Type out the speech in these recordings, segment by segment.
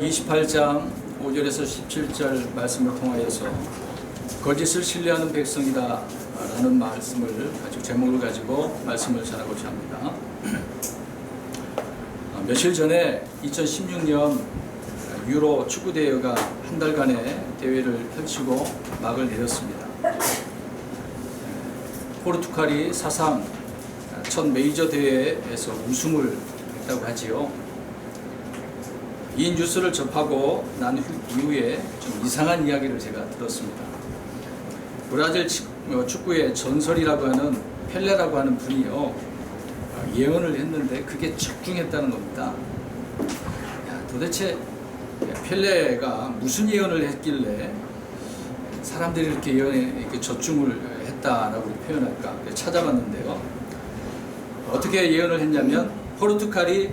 28장 5절에서 17절 말씀을 통하여서 거짓을 신뢰하는 백성이다 라는 말씀을 가지고 제목을 가지고 말씀을 전하고자 합니다. 며칠 전에 2016년 유로 축구대회가 한 달간의 대회를 펼치고 막을 내렸습니다. 포르투갈이 사상 첫 메이저 대회에서 우승을 했다고 하지요. 이 뉴스를 접하고 난 이후에 좀 이상한 이야기를 제가 들었습니다. 브라질 축구의 전설이라고 하는 펠레라고 하는 분이요, 예언을 했는데 그게 적중했다는 겁니다. 도대체 펠레가 무슨 예언을 했길래 사람들이 이렇게 예언에 이렇게 적중을 했다라고 표현할까 찾아봤는데요. 어떻게 예언을 했냐면 포르투갈이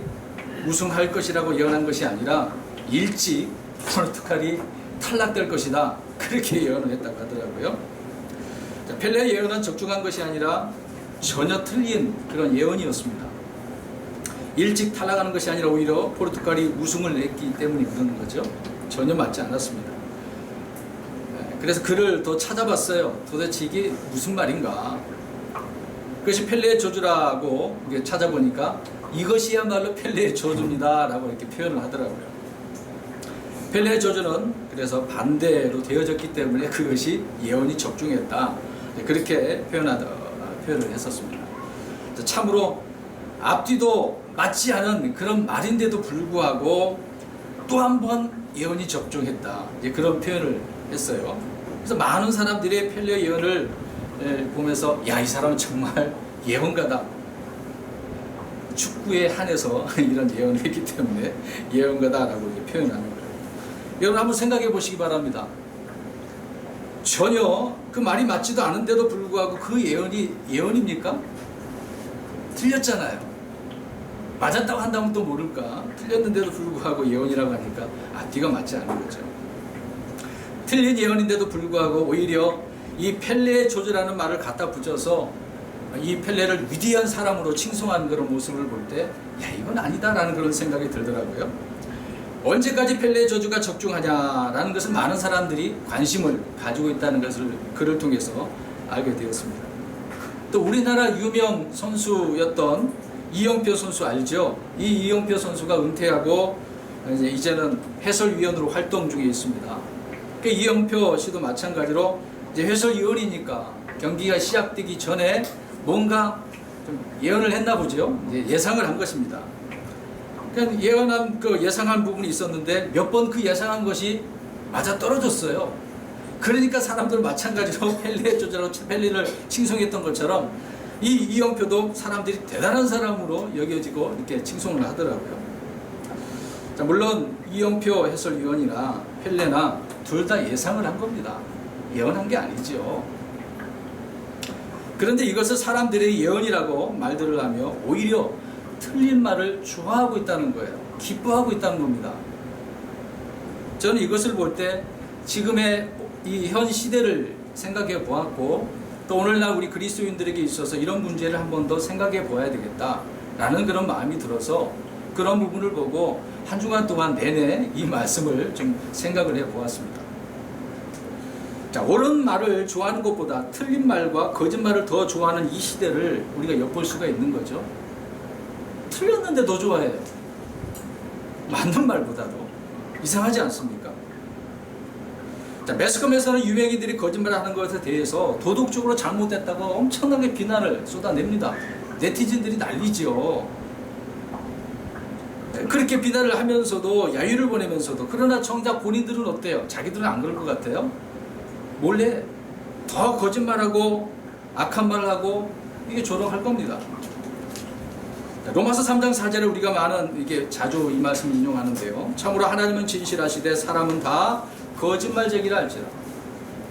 우승할 것이라고 예언한 것이 아니라 일찍 포르투갈이 탈락될 것이다, 그렇게 예언을 했다고 하더라고요. 펠레의 예언은 적중한 것이 아니라 전혀 틀린 그런 예언이었습니다. 일찍 탈락하는 것이 아니라 오히려 포르투갈이 우승을 냈기 때문에 그러는 거죠. 전혀 맞지 않았습니다. 그래서 글을 더 찾아봤어요. 도대체 이게 무슨 말인가. 그것이 펠레의 저주라고 찾아보니까 이것이야말로 펠레의 저주입니다 라고 이렇게 표현을 하더라고요. 펠레의 저주는 그래서 반대로 되어졌기 때문에 그것이 예언이 적중했다, 그렇게 표현을 했었습니다. 참으로 앞뒤도 맞지 않은 그런 말인데도 불구하고 또 한 번 예언이 적중했다, 그런 표현을 했어요. 그래서 많은 사람들이 펠레의 예언을 보면서 야, 이 사람은 정말 예언가다, 축구에 한해서 이런 예언을 했기 때문에 예언가다라고 표현하는 거예요. 여러분 한번 생각해 보시기 바랍니다. 전혀 그 말이 맞지도 않은데도 불구하고 그 예언이 예언입니까? 틀렸잖아요. 맞았다고 한다면 또 모를까? 틀렸는데도 불구하고 예언이라고 하니까 앞뒤가 맞지 않은 거죠. 틀린 예언인데도 불구하고 오히려 이 펠레의 저주라는 말을 갖다 붙여서 이 펠레를 위대한 사람으로 칭송하는 그런 모습을 볼 때, 야, 이건 아니다라는 그런 생각이 들더라고요. 언제까지 펠레의 저주가 적중하냐라는 것을 많은 사람들이 관심을 가지고 있다는 것을 글을 통해서 알게 되었습니다. 또 우리나라 유명 선수였던 이영표 선수 알죠? 이 이영표 선수가 은퇴하고 이제는 해설위원으로 활동 중에 있습니다. 이영표 씨도 마찬가지로 이제 해설위원이니까 경기가 시작되기 전에 뭔가 좀 예언을 했나 보죠. 예상을 한 것입니다. 그러니까 예언한 예상한 부분이 있었는데 몇 번 그 예상한 것이 맞아 떨어졌어요. 그러니까 사람들 마찬가지로 펠레의 저주로 펠레를 칭송했던 것처럼 이 이영표도 사람들이 대단한 사람으로 여겨지고 이렇게 칭송을 하더라고요. 자, 물론 이영표 해설위원이나 펠레나 둘 다 예상을 한 겁니다. 예언한 게 아니죠. 그런데 이것을 사람들이 예언이라고 말들을 하며 오히려 틀린 말을 좋아하고 있다는 거예요. 기뻐하고 있다는 겁니다. 저는 이것을 볼 때 지금의 이 현 시대를 생각해 보았고, 또 오늘날 우리 그리스도인들에게 있어서 이런 문제를 한 번 더 생각해 보아야 되겠다라는 그런 마음이 들어서 그런 부분을 보고 한 주간 동안 내내 이 말씀을 좀 생각을 해 보았습니다. 자, 옳은 말을 좋아하는 것보다 틀린 말과 거짓말을 더 좋아하는 이 시대를 우리가 엿볼 수가 있는 거죠. 틀렸는데 더 좋아해요. 맞는 말보다도. 이상하지 않습니까? 자, 매스컴에서는 유명인들이 거짓말하는 것에 대해서 도덕적으로 잘못됐다고 엄청나게 비난을 쏟아냅니다. 네티즌들이 난리죠. 그렇게 비난을 하면서도 야유를 보내면서도, 그러나 정작 본인들은 어때요? 자기들은 안 그럴 것 같아요? 몰래 더 거짓말하고 악한 말을 하고 이게 조롱할 겁니다. 로마서 3장 4절에 우리가 이게 자주 이 말씀을 인용하는데요. 참으로 하나님은 진실하시되 사람은 다 거짓말쟁이라 할지라.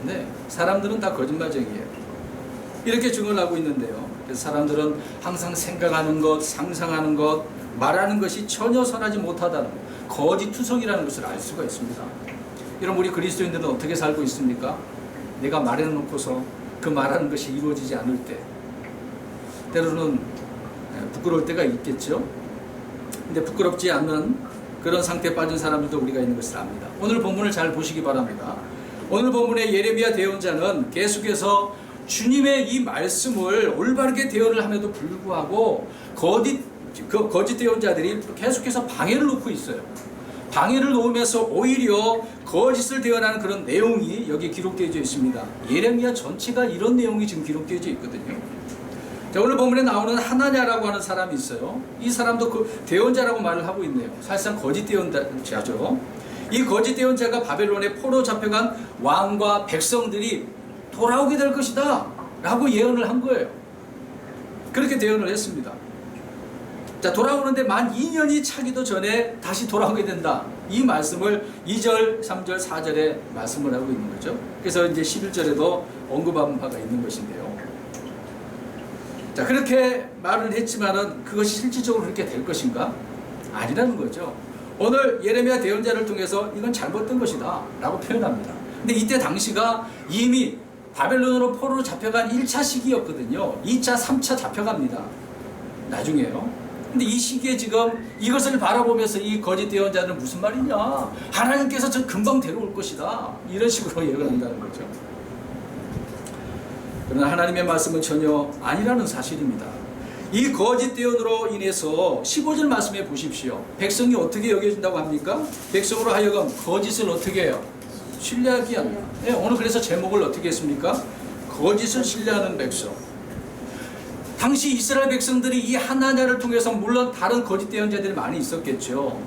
네, 사람들은 다 거짓말쟁이에요. 이렇게 증언을 하고 있는데요. 그래서 사람들은 항상 생각하는 것, 상상하는 것, 말하는 것이 전혀 선하지 못하다는 것, 거짓투성이라는 것을 알 수가 있습니다. 여러분, 우리 그리스도인들은 어떻게 살고 있습니까? 내가 말해놓고서 그 말하는 것이 이루어지지 않을 때 때로는 부끄러울 때가 있겠죠. 근데 부끄럽지 않는 그런 상태에 빠진 사람들도 우리가 있는 것을 압니다. 오늘 본문을 잘 보시기 바랍니다. 오늘 본문의 예레미야 대언자는 계속해서 주님의 이 말씀을 올바르게 대언을 함에도 불구하고 거짓 대언자들이 계속해서 방해를 놓고 있어요. 방해를 놓으면서 오히려 거짓을 대언하는 그런 내용이 여기 기록되어 있습니다. 예레미야 전체가 이런 내용이 지금 기록되어 있거든요. 자, 오늘 본문에 나오는 하나냐라고 하는 사람이 있어요. 이 사람도 그 대언자라고 말을 하고 있네요. 사실상 거짓 대언자죠. 이 거짓 대언자가 바벨론에 포로 잡혀간 왕과 백성들이 돌아오게 될 것이다 라고 예언을 한 거예요. 그렇게 대언을 했습니다. 자, 돌아오는데 만 2년이 차기도 전에 다시 돌아오게 된다. 이 말씀을 2절, 3절, 4절에 말씀을 하고 있는 거죠. 그래서 이제 11절에도 언급한 바가 있는 것인데요. 자, 그렇게 말을 했지만은 그것이 실질적으로 그렇게 될 것인가? 아니라는 거죠. 오늘 예레미야 대언자를 통해서 이건 잘못된 것이다 라고 표현합니다. 근데 이때 당시가 이미 바벨론으로 포로로 잡혀간 1차 시기였거든요. 2차, 3차 잡혀갑니다. 나중에요. 근데 이 시기에 지금 이것을 바라보면서 이 거짓 대언자는 무슨 말이냐? 하나님께서 저 금방 데려올 것이다. 이런 식으로 예언한다는 거죠. 그러나 하나님의 말씀은 전혀 아니라는 사실입니다. 이 거짓 대언으로 인해서 15절 말씀해 보십시오. 백성이 어떻게 여겨진다고 합니까? 백성으로 하여금 거짓을 어떻게 해요? 신뢰하게 한다. 네, 오늘 그래서 제목을 어떻게 했습니까? 거짓을 신뢰하는 백성. 당시 이스라엘 백성들이 이 하나냐를 통해서 물론 다른 거짓 대언자들이 많이 있었겠죠.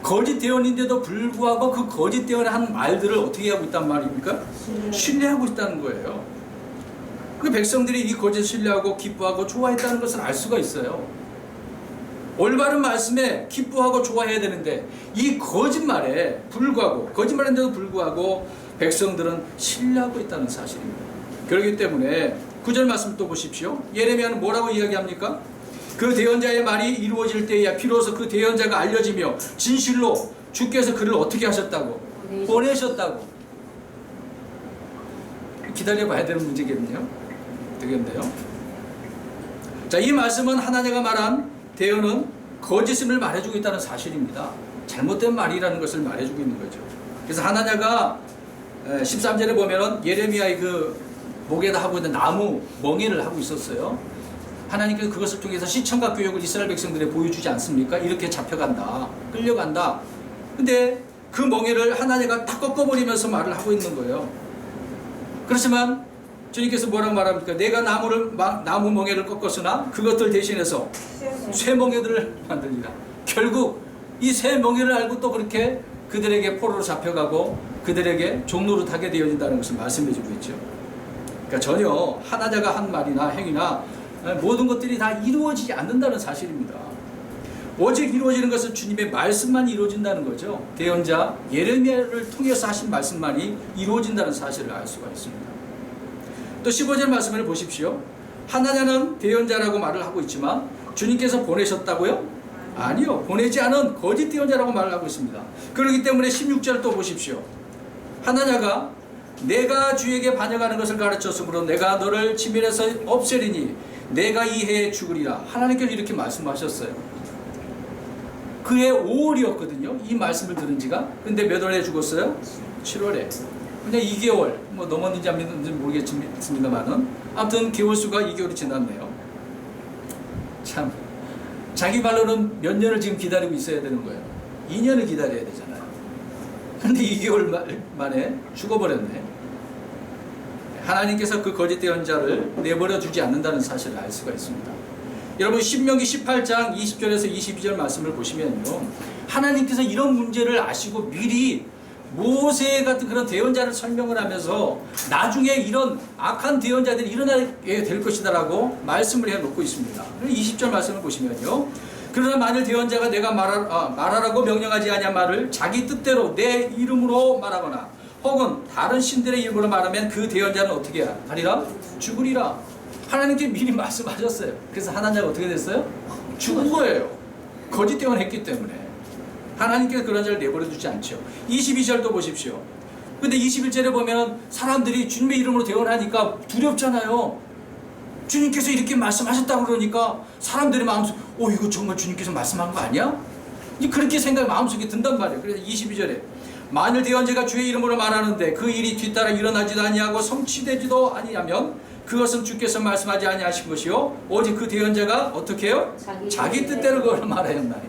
거짓 대언인데도 불구하고 그 거짓 대언을 한 말들을 어떻게 하고 있단 말입니까? 신뢰하고 있다는 거예요. 그 백성들이 이 거짓을 신뢰하고 기뻐하고 좋아했다는 것을 알 수가 있어요. 올바른 말씀에 기뻐하고 좋아해야 되는데 이 거짓말에 불구하고, 거짓말인데도 불구하고 백성들은 신뢰하고 있다는 사실입니다. 그렇기 때문에 9절 말씀 또 보십시오. 예레미야는 뭐라고 이야기합니까? 그 대언자의 말이 이루어질 때에야 비로소 그 대언자가 알려지며 진실로 주께서 그를 어떻게 하셨다고? 보내셨다고. 기다려봐야 되는 문제겠네요. 되겠네요. 자, 이 말씀은 하나님가 말한 대언은 거짓을 말해주고 있다는 사실입니다. 잘못된 말이라는 것을 말해주고 있는 거죠. 그래서 하나냐가 13절에 보면은 예레미야의 그 목에다 하고 있는 나무 멍에를 하고 있었어요. 하나님께서 그것을 통해서 시청각 교육을 이스라엘 백성들에 보여주지 않습니까? 이렇게 잡혀간다, 끌려간다. 근데 그 멍에를 하나냐가 다 꺾어버리면서 말을 하고 있는 거예요. 그렇지만 주님께서 뭐라고 말합니까? 내가 나무 멍에를 꺾었으나 그것들 대신해서 쇠 멍에들을 만들리라. 결국 이 쇠 멍에를 알고 또 그렇게 그들에게 포로로 잡혀가고 그들에게 종노릇하게 되어진다는 것을 말씀해주고 있죠. 그러니까 전혀 하나자가 한 말이나 행위나 모든 것들이 다 이루어지지 않는다는 사실입니다. 오직 이루어지는 것은 주님의 말씀만 이루어진다는 거죠. 대언자 예레미야를 통해서 하신 말씀만이 이루어진다는 사실을 알 수가 있습니다. 또 15절 말씀을 보십시오. 하나냐는 대언자라고 말을 하고 있지만 주님께서 보내셨다고요? 아니요. 보내지 않은 거짓 대언자라고 말을 하고 있습니다. 그렇기 때문에 16절 또 보십시오. 하나냐가 내가 주에게 반역하는 것을 가르쳤으므로 내가 너를 치밀해서 없애리니 내가 이 해에 죽으리라. 하나님께서 이렇게 말씀하셨어요. 그해 5월이었거든요. 이 말씀을 들은 지가. 근데 몇 월에 죽었어요? 7월에. 근데 2개월, 뭐 넘었는지 안 넘었는지 모르겠습니다만은 아무튼 개월수가 2개월이 지났네요. 참, 자기 말로는 몇 년을 지금 기다리고 있어야 되는 거예요. 2년을 기다려야 되잖아요. 근데 2개월 만에 죽어버렸네. 하나님께서 그 거짓 대언자를 내버려 두지 않는다는 사실을 알 수가 있습니다. 여러분 신명기 18장 20절에서 22절 말씀을 보시면요, 하나님께서 이런 문제를 아시고 미리 모세 같은 그런 대언자를 설명을 하면서 나중에 이런 악한 대언자들이 일어나게 될 것이다 라고 말씀을 해놓고 있습니다. 20절 말씀을 보시면요, 그러나 만일 대언자가 내가 말하라고 명령하지 아니한 말을 자기 뜻대로 내 이름으로 말하거나 혹은 다른 신들의 이름으로 말하면 그 대언자는 어떻게 하리라? 죽으리라. 하나님께 미리 말씀하셨어요. 그래서 하나님은 어떻게 됐어요? 죽은 거예요. 거짓 대언했기 때문에. 하나님께서 그런 자를 내버려 두지 않죠. 22절도 보십시오. 근데 21절에 보면 사람들이 주님의 이름으로 대언하니까 두렵잖아요. 주님께서 이렇게 말씀하셨다고 그러니까 사람들의 마음속에 이거 정말 주님께서 말씀한 거 아니야? 이제 그렇게 생각이 마음속에 든단 말이에요. 그래서 22절에 만일 대언자가 주의 이름으로 말하는데 그 일이 뒤따라 일어나지도 아니하고 성취되지도 아니하면 그것은 주께서 말씀하지 아니하신 것이요 오직 그 대언자가 어떻게 해요? 자기 뜻대로 그걸 말하였나니.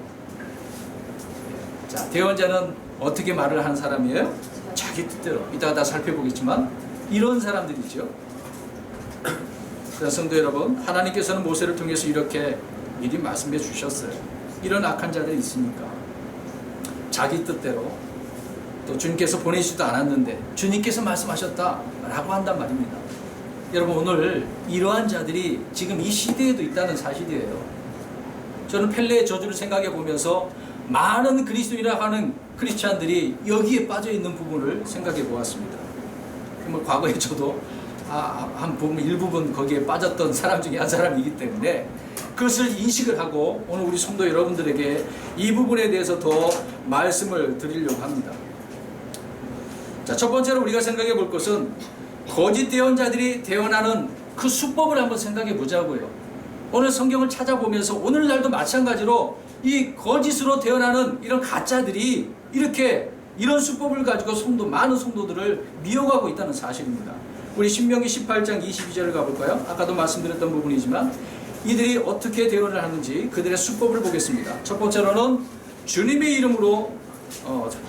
자, 대언자는 어떻게 말을 하는 사람이에요? 자기 뜻대로. 이따가 다 살펴보겠지만 이런 사람들이죠. 그래서 성도 여러분, 하나님께서는 모세를 통해서 이렇게 미리 말씀해 주셨어요. 이런 악한 자들이 있으니까 자기 뜻대로, 또 주님께서 보내시지도 않았는데 주님께서 말씀하셨다라고 한단 말입니다. 여러분, 오늘 이러한 자들이 지금 이 시대에도 있다는 사실이에요. 저는 펠레의 저주를 생각해 보면서 많은 그리스도인이라고 하는 크리스찬들이 여기에 빠져 있는 부분을 생각해 보았습니다. 뭐 과거에 저도 한 부분, 일부분 거기에 빠졌던 사람 중에 한 사람이기 때문에 그것을 인식을 하고 오늘 우리 성도 여러분들에게 이 부분에 대해서 더 말씀을 드리려고 합니다. 자, 첫 번째로 우리가 생각해 볼 것은 거짓 대언자들이 대언하는 그 수법을 한번 생각해 보자고요. 오늘 성경을 찾아보면서 오늘날도 마찬가지로 이 거짓으로 대언하는 이런 가짜들이 이렇게 이런 수법을 가지고 많은 성도들을 미혹하고 있다는 사실입니다. 우리 신명기 18장 22절을 가볼까요? 아까도 말씀드렸던 부분이지만 이들이 어떻게 대언을 하는지 그들의 수법을 보겠습니다. 첫 번째로는 주님의 이름으로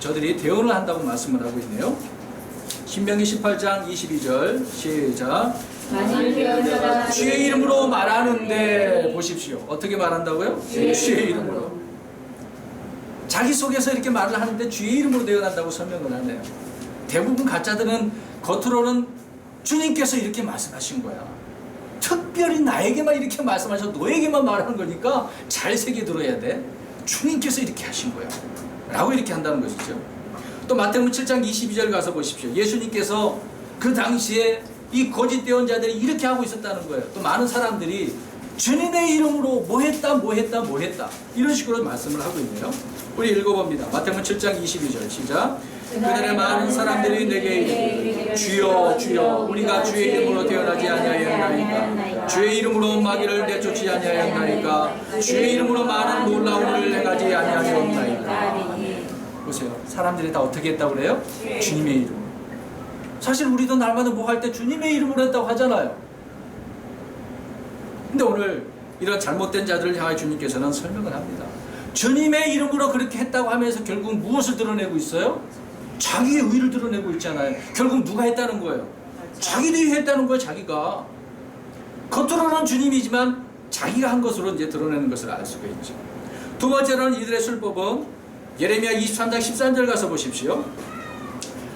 저들이 대언을 한다고 말씀을 하고 있네요. 신명기 18장 22절 시작. 주의 이름으로 말하는데 보십시오. 어떻게 말한다고요? 주의 이름으로. 자기 속에서 이렇게 말을 하는데 주의 이름으로 대언한다고 설명을 하네요. 대부분 가짜들은 겉으로는 주님께서 이렇게 말씀하신 거야. 특별히 나에게만 이렇게 말씀하셔서 너에게만 말하는 거니까 잘 새겨 들어야 돼. 주님께서 이렇게 하신 거야 라고 이렇게 한다는 것이죠. 또 마태복음 7장 22절 가서 보십시오. 예수님께서 그 당시에 이 거짓 대언자들이 이렇게 하고 있었다는 거예요. 또 많은 사람들이 주님의 이름으로 뭐 했다 이런 식으로 말씀을 하고 있네요. 우리 읽어봅니다. 마태복음 7장 22절 시작. 그날에 많은 사람들이 내게 이르기를 주여 주여 우리가 주의 이름으로 대언하지 아니하였나이까 주의 이름으로 마귀를 내쫓지 아니하였나이까 주의 이름으로 많은 놀라운 일을 행하지 아니하였나이까. 보세요. 사람들이 다 어떻게 했다고 그래요? 주님의 이름으로. 사실 우리도 날마다 뭐 할 때 주님의 이름으로 했다고 하잖아요. 근데 오늘 이런 잘못된 자들을 향해 주님께서는 설명을 합니다. 주님의 이름으로 그렇게 했다고 하면서 결국 무엇을 드러내고 있어요? 자기의 의를 드러내고 있잖아요. 결국 누가 했다는 거예요? 자기들이 했다는 거예요. 자기가 겉으로는 주님이지만 자기가 한 것으로 이제 드러내는 것을 알 수가 있죠. 두 번째로는 이들의 술법은 예레미야 23장 13절 가서 보십시오.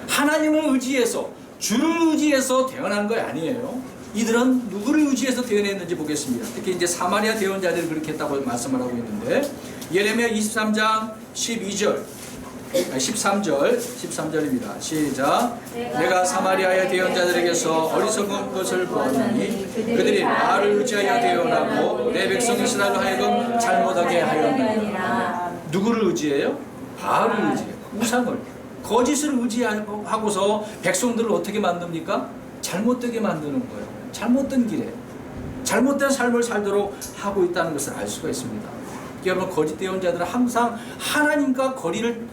하나님을 의지해서 주를 의지해서 대언한 거 아니에요. 이들은 누구를 의지해서 대언했는지 보겠습니다. 특히 이제 사마리아 대언자들이 그렇게 했다고 말씀을 하고 있는데 예레미야 23장 13절입니다. 시작. 내가 사마리아의 대언자들에게서 어리석은 것을 보았나니 그들이 나를 의지하여 대언하고 내 백성 이스라엘로 하여금 잘못하게 하였나이다. 누구를 의지해요? 바알을 의지해요. 우상을. 거짓을 의지하고서 백성들을 어떻게 만듭니까? 잘못되게 만드는 거예요. 잘못된 길에 잘못된 삶을 살도록 하고 있다는 것을 알 수가 있습니다. 여러분, 거짓 대언자들은 항상 하나님과 거리를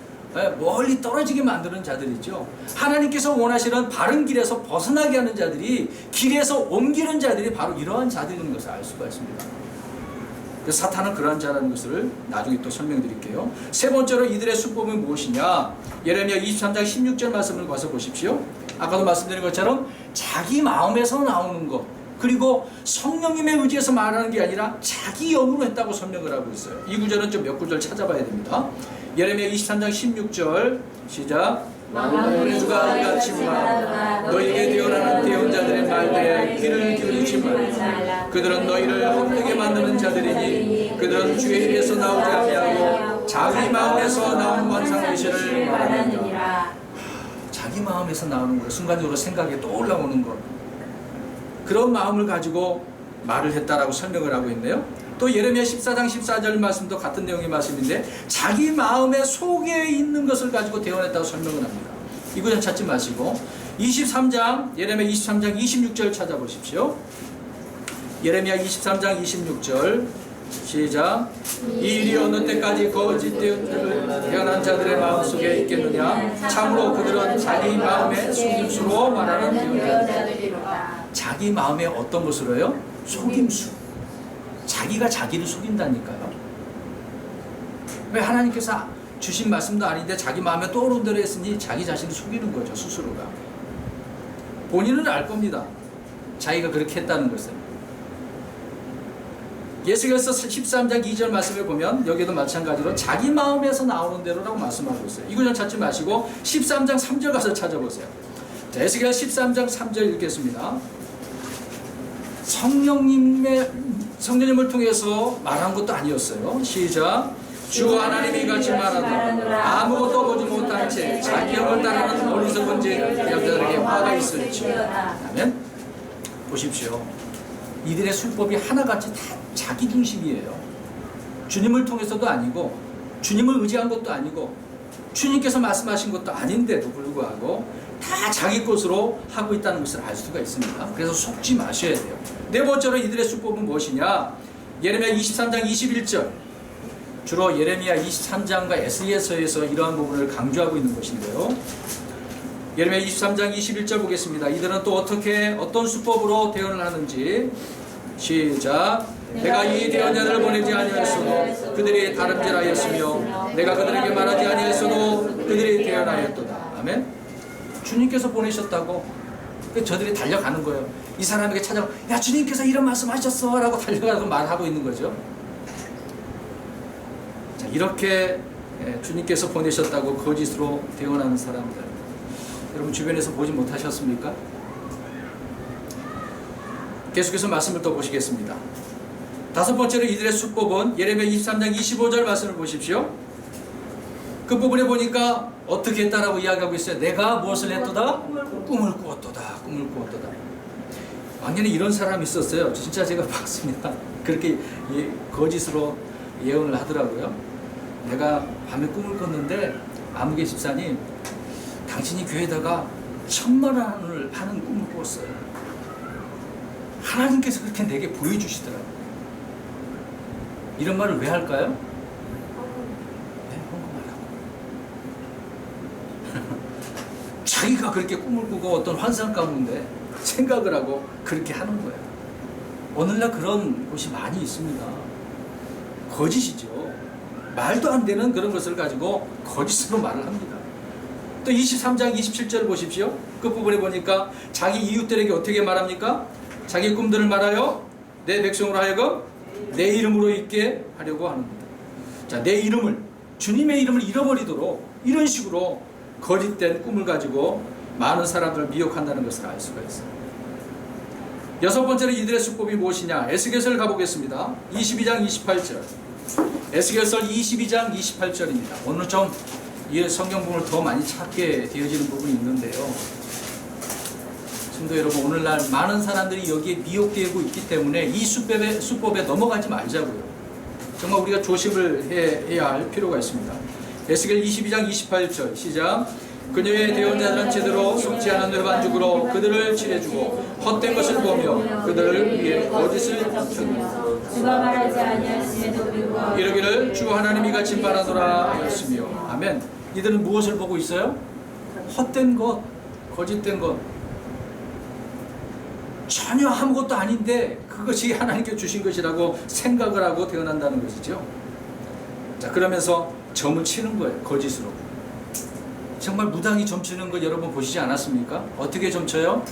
멀리 떨어지게 만드는 자들이죠. 하나님께서 원하시는 바른 길에서 벗어나게 하는 자들이, 길에서 옮기는 자들이 바로 이러한 자들인 것을 알 수가 있습니다. 사탄은 그러한 자라는 것을 나중에 또 설명드릴게요. 세 번째로 이들의 수법이 무엇이냐? 예레미야 23장 16절 말씀을 가서 보십시오. 아까도 말씀드린 것처럼 자기 마음에서 나오는 것, 그리고 성령님의 의지에서 말하는 게 아니라 자기 영으로 했다고 설명을 하고 있어요. 이 구절은 좀 몇 구절 찾아봐야 됩니다. 예레미야 23장 16절 시작. 누가 같이 말하라. 너희에게 대언하는 대언자들의 말대에 귀를 기울이지 말라. 그들은 너희를 헛되게 만드는 자들이니 그들은 주의 입에서 나오지 아니하고 자기 마음에서 나온 환상의식을 말하느니라. 자기 마음에서 나오는 것, 순간적으로 생각에 떠올라오는 것, 그런 마음을 가지고 말을 했다라고 설명을 하고 있네요. 또 예레미야 14장 14절 말씀도 같은 내용의 말씀인데 자기 마음의 속에 있는 것을 가지고 대언했다고 설명을 합니다. 이 구절 찾지 마시고 23장 예레미야 23장 26절 찾아보십시오. 예레미야 23장 26절 시작. 이 일이 어느 때까지 거짓되었을 태어난 자들의 마음속에 있겠느냐. 참으로 그들은 자기 마음의 속임수로 말하는 자들이로다. 자기 마음에 어떤 것으로요? 속임수. 자기가 자기를 속인다니까요. 왜 하나님께서 주신 말씀도 아닌데 자기 마음에 떠오른 대로 했으니 자기 자신을 속이는 거죠. 스스로가. 본인은 알 겁니다. 자기가 그렇게 했다는 것을. 예수께서 13장 2절 말씀을 보면 여기도 마찬가지로 자기 마음에서 나오는 대로라고 말씀하고 있어요. 이 구절 찾지 마시고 13장 3절 가서 찾아보세요. 자, 에스겔 13장 3절 읽겠습니다. 성령님을 통해서 말한 것도 아니었어요. 시작. 주 하나님이 같이 말하노라. 아무것도 보지 못한 채 자기 영을 따르는 어리석은 여자들에게 화가 있을지. 아멘. 보십시오. 이들의 술법이 하나같이 다 자기 중심이에요. 주님을 통해서도 아니고 주님을 의지한 것도 아니고 주님께서 말씀하신 것도 아닌데도 불구하고 다 자기 것으로 하고 있다는 것을 알 수가 있습니다. 그래서 속지 마셔야 돼요. 네 번째로 이들의 술법은 무엇이냐? 예레미야 23장 21절. 주로 예레미야 23장과 에스겔서에서 이러한 부분을 강조하고 있는 것인데요. 예레미야 23장 21절 보겠습니다. 이들은 또 어떤 수법으로 대언을 하는지. 시작. 내가 이 대언자들을 보내지 아니하였어도 그들이 다름질하였으며 내가 그들에게 말하지 아니하였어도 그들이 대언하였도다. 아멘. 주님께서 보내셨다고 저들이 달려가는 거예요. 이 사람에게 찾아가 야 주님께서 이런 말씀하셨어 라고 달려가고 말하고 있는 거죠. 자, 이렇게 주님께서 보내셨다고 거짓으로 대언하는 사람들 여러분 주변에서 보지 못하셨습니까? 계속해서 말씀을 더 보시겠습니다. 다섯 번째로 이들의 수법은 예레미야 23장 25절 말씀을 보십시오. 그 부분에 보니까 어떻게 했다라고 이야기하고 있어요. 내가 무엇을 했도다? 꿈을 꾸었도다. 꿈을 꾸었도다. 왕년에 이런 사람이 있었어요. 진짜 제가 봤습니다. 그렇게 거짓으로 예언을 하더라고요. 내가 밤에 꿈을 꿨는데 아무개 집사님 당신이 교회에다가 1000,000원을 하는 꿈을 꾸었어요. 하나님께서 그렇게 내게 보여주시더라고요. 이런 말을 왜 할까요? 네, 헌금하라고. 자기가 그렇게 꿈을 꾸고 어떤 환상 가운데 생각을 하고 그렇게 하는 거예요. 오늘날 그런 곳이 많이 있습니다. 거짓이죠. 말도 안 되는 그런 것을 가지고 거짓으로 말을 합니다. 또 23장 27절 보십시오. 그 부분에 보니까 자기 이웃들에게 어떻게 말합니까? 자기 꿈들을 말하여 내 백성으로 하여금 내 이름으로 있게 하려고 하는 겁니다. 자, 내 이름을 주님의 이름을 잃어버리도록 이런 식으로 거짓된 꿈을 가지고 많은 사람들을 미혹한다는 것을 알 수가 있어요. 여섯 번째로 이들의 수법이 무엇이냐? 에스겔서를 가보겠습니다. 22장 28절. 에스겔서 22장 28절입니다. 오늘 좀 이 성경 부분을 더 많이 찾게 되어지는 부분이 있는데요. 성도 여러분, 오늘날 많은 사람들이 여기에 미혹되고 있기 때문에 이 수법에 넘어가지 말자고요. 정말 우리가 조심을 해야 할 필요가 있습니다. 에스겔 22장 28절 시작. 그녀의 대언자들은 제대로 속지 않은 외반죽으로 그들을 칠해주고 헛된 것을 보며 그들을 위해 거짓을 감췄느니라. 주가 말하지 아니하심에도 불구하고 이러기를 주 하나님이 같이 말하노라 하였으며. 아멘. 이들은 무엇을 보고 있어요? 헛된 것, 거짓된 것. 전혀 아무것도 아닌데 그것이 하나님께 주신 것이라고 생각을 하고 태어난다는 것이죠. 자, 그러면서 점을 치는 거예요. 거짓으로. 정말 무당이 점치는 거 여러분 보시지 않았습니까? 어떻게 점쳐요?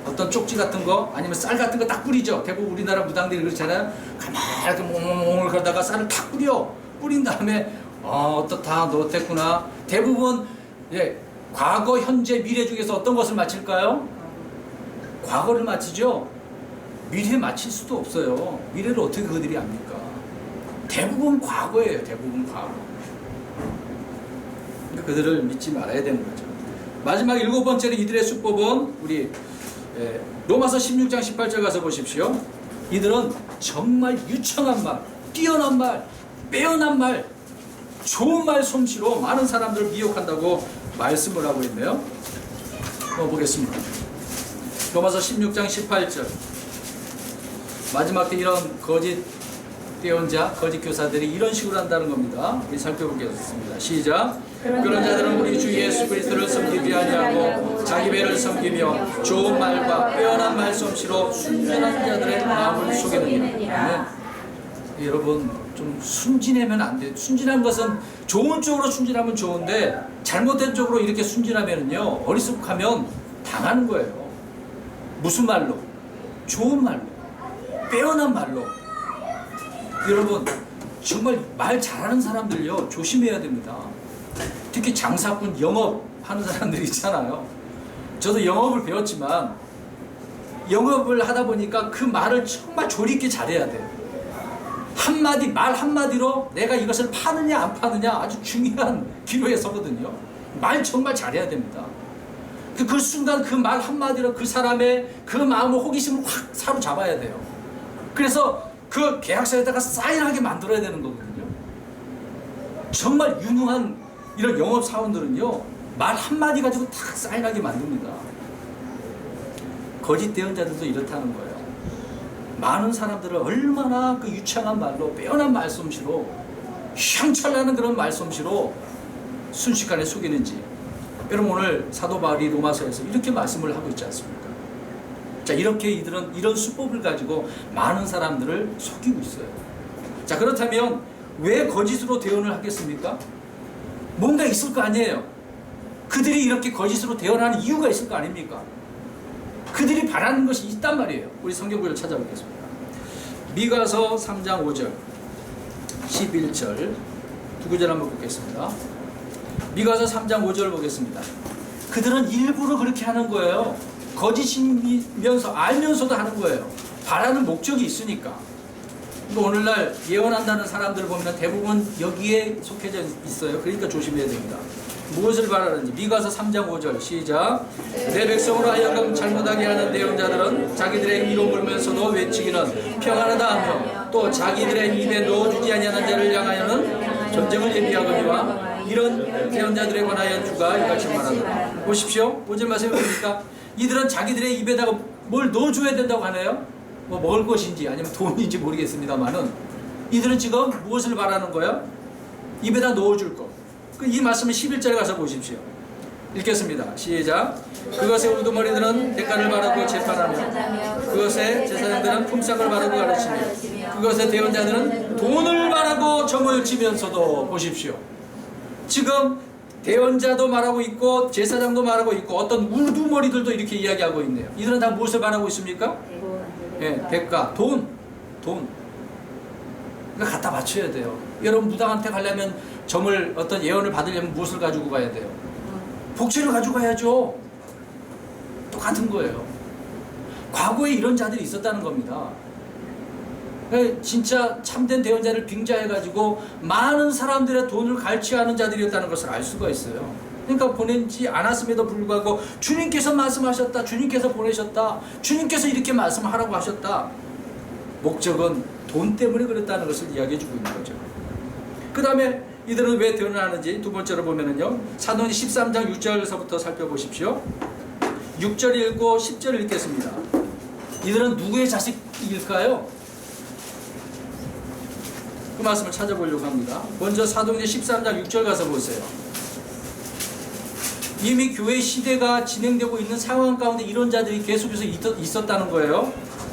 어떤 쪽지 같은 거 아니면 쌀 같은 거 딱 뿌리죠. 대부분 우리나라 무당들이 그렇잖아요. 가만히 이렇게 몽몽몽 그러다가 쌀을 탁 뿌린 다음에 어떻다 너 어땠구나. 대부분 과거, 현재, 미래 중에서 어떤 것을 맞힐까요? 과거를 맞히죠. 미래 맞힐 수도 없어요. 미래를 어떻게 그들이 압니까? 대부분 과거예요. 대부분 과거. 그들을 믿지 말아야 되는 거죠. 마지막 일곱 번째로 이들의 수법은 우리 로마서 16장 18절 가서 보십시오. 이들은 정말 유창한 말, 뛰어난 말, 빼어난 말, 좋은 말 솜씨로 많은 사람들을 미혹한다고 말씀을 하고 있네요. 보겠습니다. 로마서 16장 18절. 마지막 때 이런 거짓 대언자, 거짓 교사들이 이런 식으로 한다는 겁니다. 우리 살펴보겠습니다. 시작. 그런 자들은 우리 주 예수 그리스도를 섬기지 아니하고 자기 배를 섬기며 좋은 말과 빼어난 말솜씨로 순전한 자들의 마음을 속이느니라. 여러분 좀 순진하면 안 돼요. 순진한 것은 좋은 쪽으로 순진하면 좋은데 잘못된 쪽으로 이렇게 순진하면요 어리숙하면 당하는 거예요. 무슨 말로? 좋은 말로, 빼어난 말로. 여러분 정말 말 잘하는 사람들요 조심해야 됩니다. 특히 장사꾼, 영업하는 사람들이 있잖아요. 저도 영업을 배웠지만 영업을 하다 보니까 그 말을 정말 조리 있게 잘해야 돼요. 한마디, 말 한마디로 내가 이것을 파느냐 안 파느냐 아주 중요한 기로에 서거든요. 말 정말 잘해야 됩니다. 그 순간 그 말 한마디로 그 사람의 그 마음의 호기심을 확 사로잡아야 돼요. 그래서 그 계약서에다가 사인하게 만들어야 되는 거거든요. 정말 유능한 이런 영업사원들은요 말 한마디 가지고 탁 사인하게 만듭니다. 거짓 대언자들도 이렇다는 거예요. 많은 사람들을 얼마나 그 유창한 말로 빼어난 말솜씨로 휘황찬란한 그런 말솜씨로 순식간에 속이는지. 여러분 오늘 사도 바울이 로마서에서 이렇게 말씀을 하고 있지 않습니까? 자, 이렇게 이들은 이런 수법을 가지고 많은 사람들을 속이고 있어요. 자, 그렇다면 왜 거짓으로 대언을 하겠습니까? 뭔가 있을 거 아니에요. 그들이 이렇게 거짓으로 대언하는 이유가 있을 거 아닙니까? 그들이 바라는 것이 있단 말이에요. 우리 성경구절 찾아보겠습니다. 미가서 3장 5절 11절 두 구절 한번 보겠습니다. 미가서 3장 5절 보겠습니다. 그들은 일부러 그렇게 하는 거예요. 거짓이면서 알면서도 하는 거예요. 바라는 목적이 있으니까. 오늘날 예언한다는 사람들 보면 대부분 여기에 속해져 있어요. 그러니까 조심해야 됩니다. 무엇을 바라는지. 미가서 3장 5절 시작. 내 백성으로 하여금 잘못하게 하는 대언자들은 자기들의 이로 물면서도 외치기는 평안하다 하며 또 자기들의 입에 넣어주지 아니하는 자를 향하여는 전쟁을 예비하거니와 이런 대언자들에 관하여 주가 이같이 말하노라. 보십시오. 5절 말씀해 보니까 이들은 자기들의 입에다가 뭘 넣어줘야 된다고 하네요. 뭐 먹을 것인지 아니면 돈인지 모르겠습니다만은 이들은 지금 무엇을 바라는 거야? 입에다 넣어줄 것. 이 말씀은 11절에 가서 보십시오. 읽겠습니다. 시작. 그것의 우두머리들은 대가를 바라고 재판하며 그것의 제사장들은 품삯을 바라고 가르치며 그것의 대언자들은 돈을 바라고 점을 치면서도 보십시오. 지금 대언자도 말하고 있고 제사장도 말하고 있고 어떤 우두머리들도 이렇게 이야기하고 있네요. 이들은 다 무엇을 바라고 있습니까? 예, 대가, 돈. 그러니까 갖다 맞춰야 돼요. 여러분 무당한테 가려면 점을 어떤 예언을 받으려면 무엇을 가지고 가야 돼요? 복채를 가지고 가야죠. 똑같은 거예요. 과거에 이런 자들이 있었다는 겁니다. 진짜 참된 대언자를 빙자해가지고 많은 사람들의 돈을 갈취하는 자들이었다는 것을 알 수가 있어요. 그러니까 보내지 않았음에도 불구하고 주님께서 말씀하셨다, 주님께서 보내셨다, 주님께서 이렇게 말씀하라고 하셨다. 목적은 돈 때문에 그랬다는 것을 이야기해주고 있는 거죠. 그 다음에 이들은 왜 대언을 하는지 두 번째로 보면은요, 사도행 13장 6절에서부터 살펴보십시오. 6절 읽고 10절 읽겠습니다. 이들은 누구의 자식일까요? 그 말씀을 찾아보려고 합니다. 먼저 사도행전 13장 6절 가서 보세요. 이미 교회 시대가 진행되고 있는 상황 가운데 이런 자들이 계속해서 있었다는 거예요.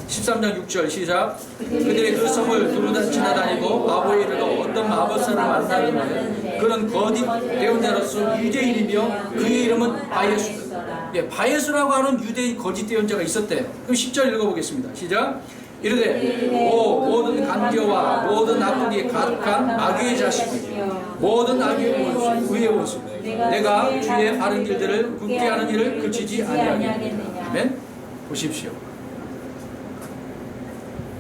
13장 6절 시작. 그들이 그 성을 두루 지나다니고 바보에 이르러 어떤 마법사를 만나는데 그는 거짓 대언자로서 유대인이며 그의 이름은 바예수. 예, 바예수라고 하는 유대인 거짓 대언자가 있었대요. 그럼 10절 읽어보겠습니다. 시작. 이르되 오 모든 간교와 모든 나쁘게 가득한 마귀의 자식이 모든 악의 원수 의의 원수 내가 주의 바른 길들을 굳게 하는 일을 그치지 아니하겠느냐. 아멘. 보십시오.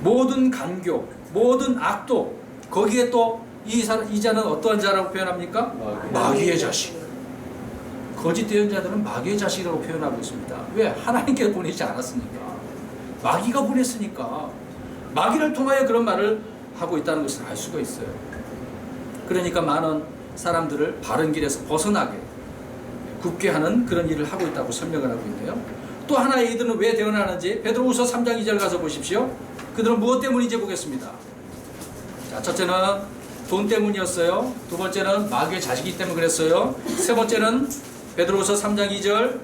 모든 간교, 모든 악도 거기에 또 이 자는 어떠한 자라고 표현합니까? 마귀의 자식. 거짓 대언자들은 마귀의 자식이라고 표현하고 있습니다. 왜? 하나님께서 보내지 않았으니까. 마귀가 보냈으니까. 마귀를 통하여 그런 말을 하고 있다는 것을 알 수가 있어요. 그러니까 많은 사람들을 바른 길에서 벗어나게 굳게 하는 그런 일을 하고 있다고 설명을 하고 있네요. 또 하나의 이들은 왜 대언하는지 베드로후서 3장 2절 가서 보십시오. 그들은 무엇 때문인지 보겠습니다. 자, 첫째는 돈 때문이었어요. 두 번째는 마귀의 자식이기 때문에 그랬어요. 세 번째는 베드로후서 3장 2절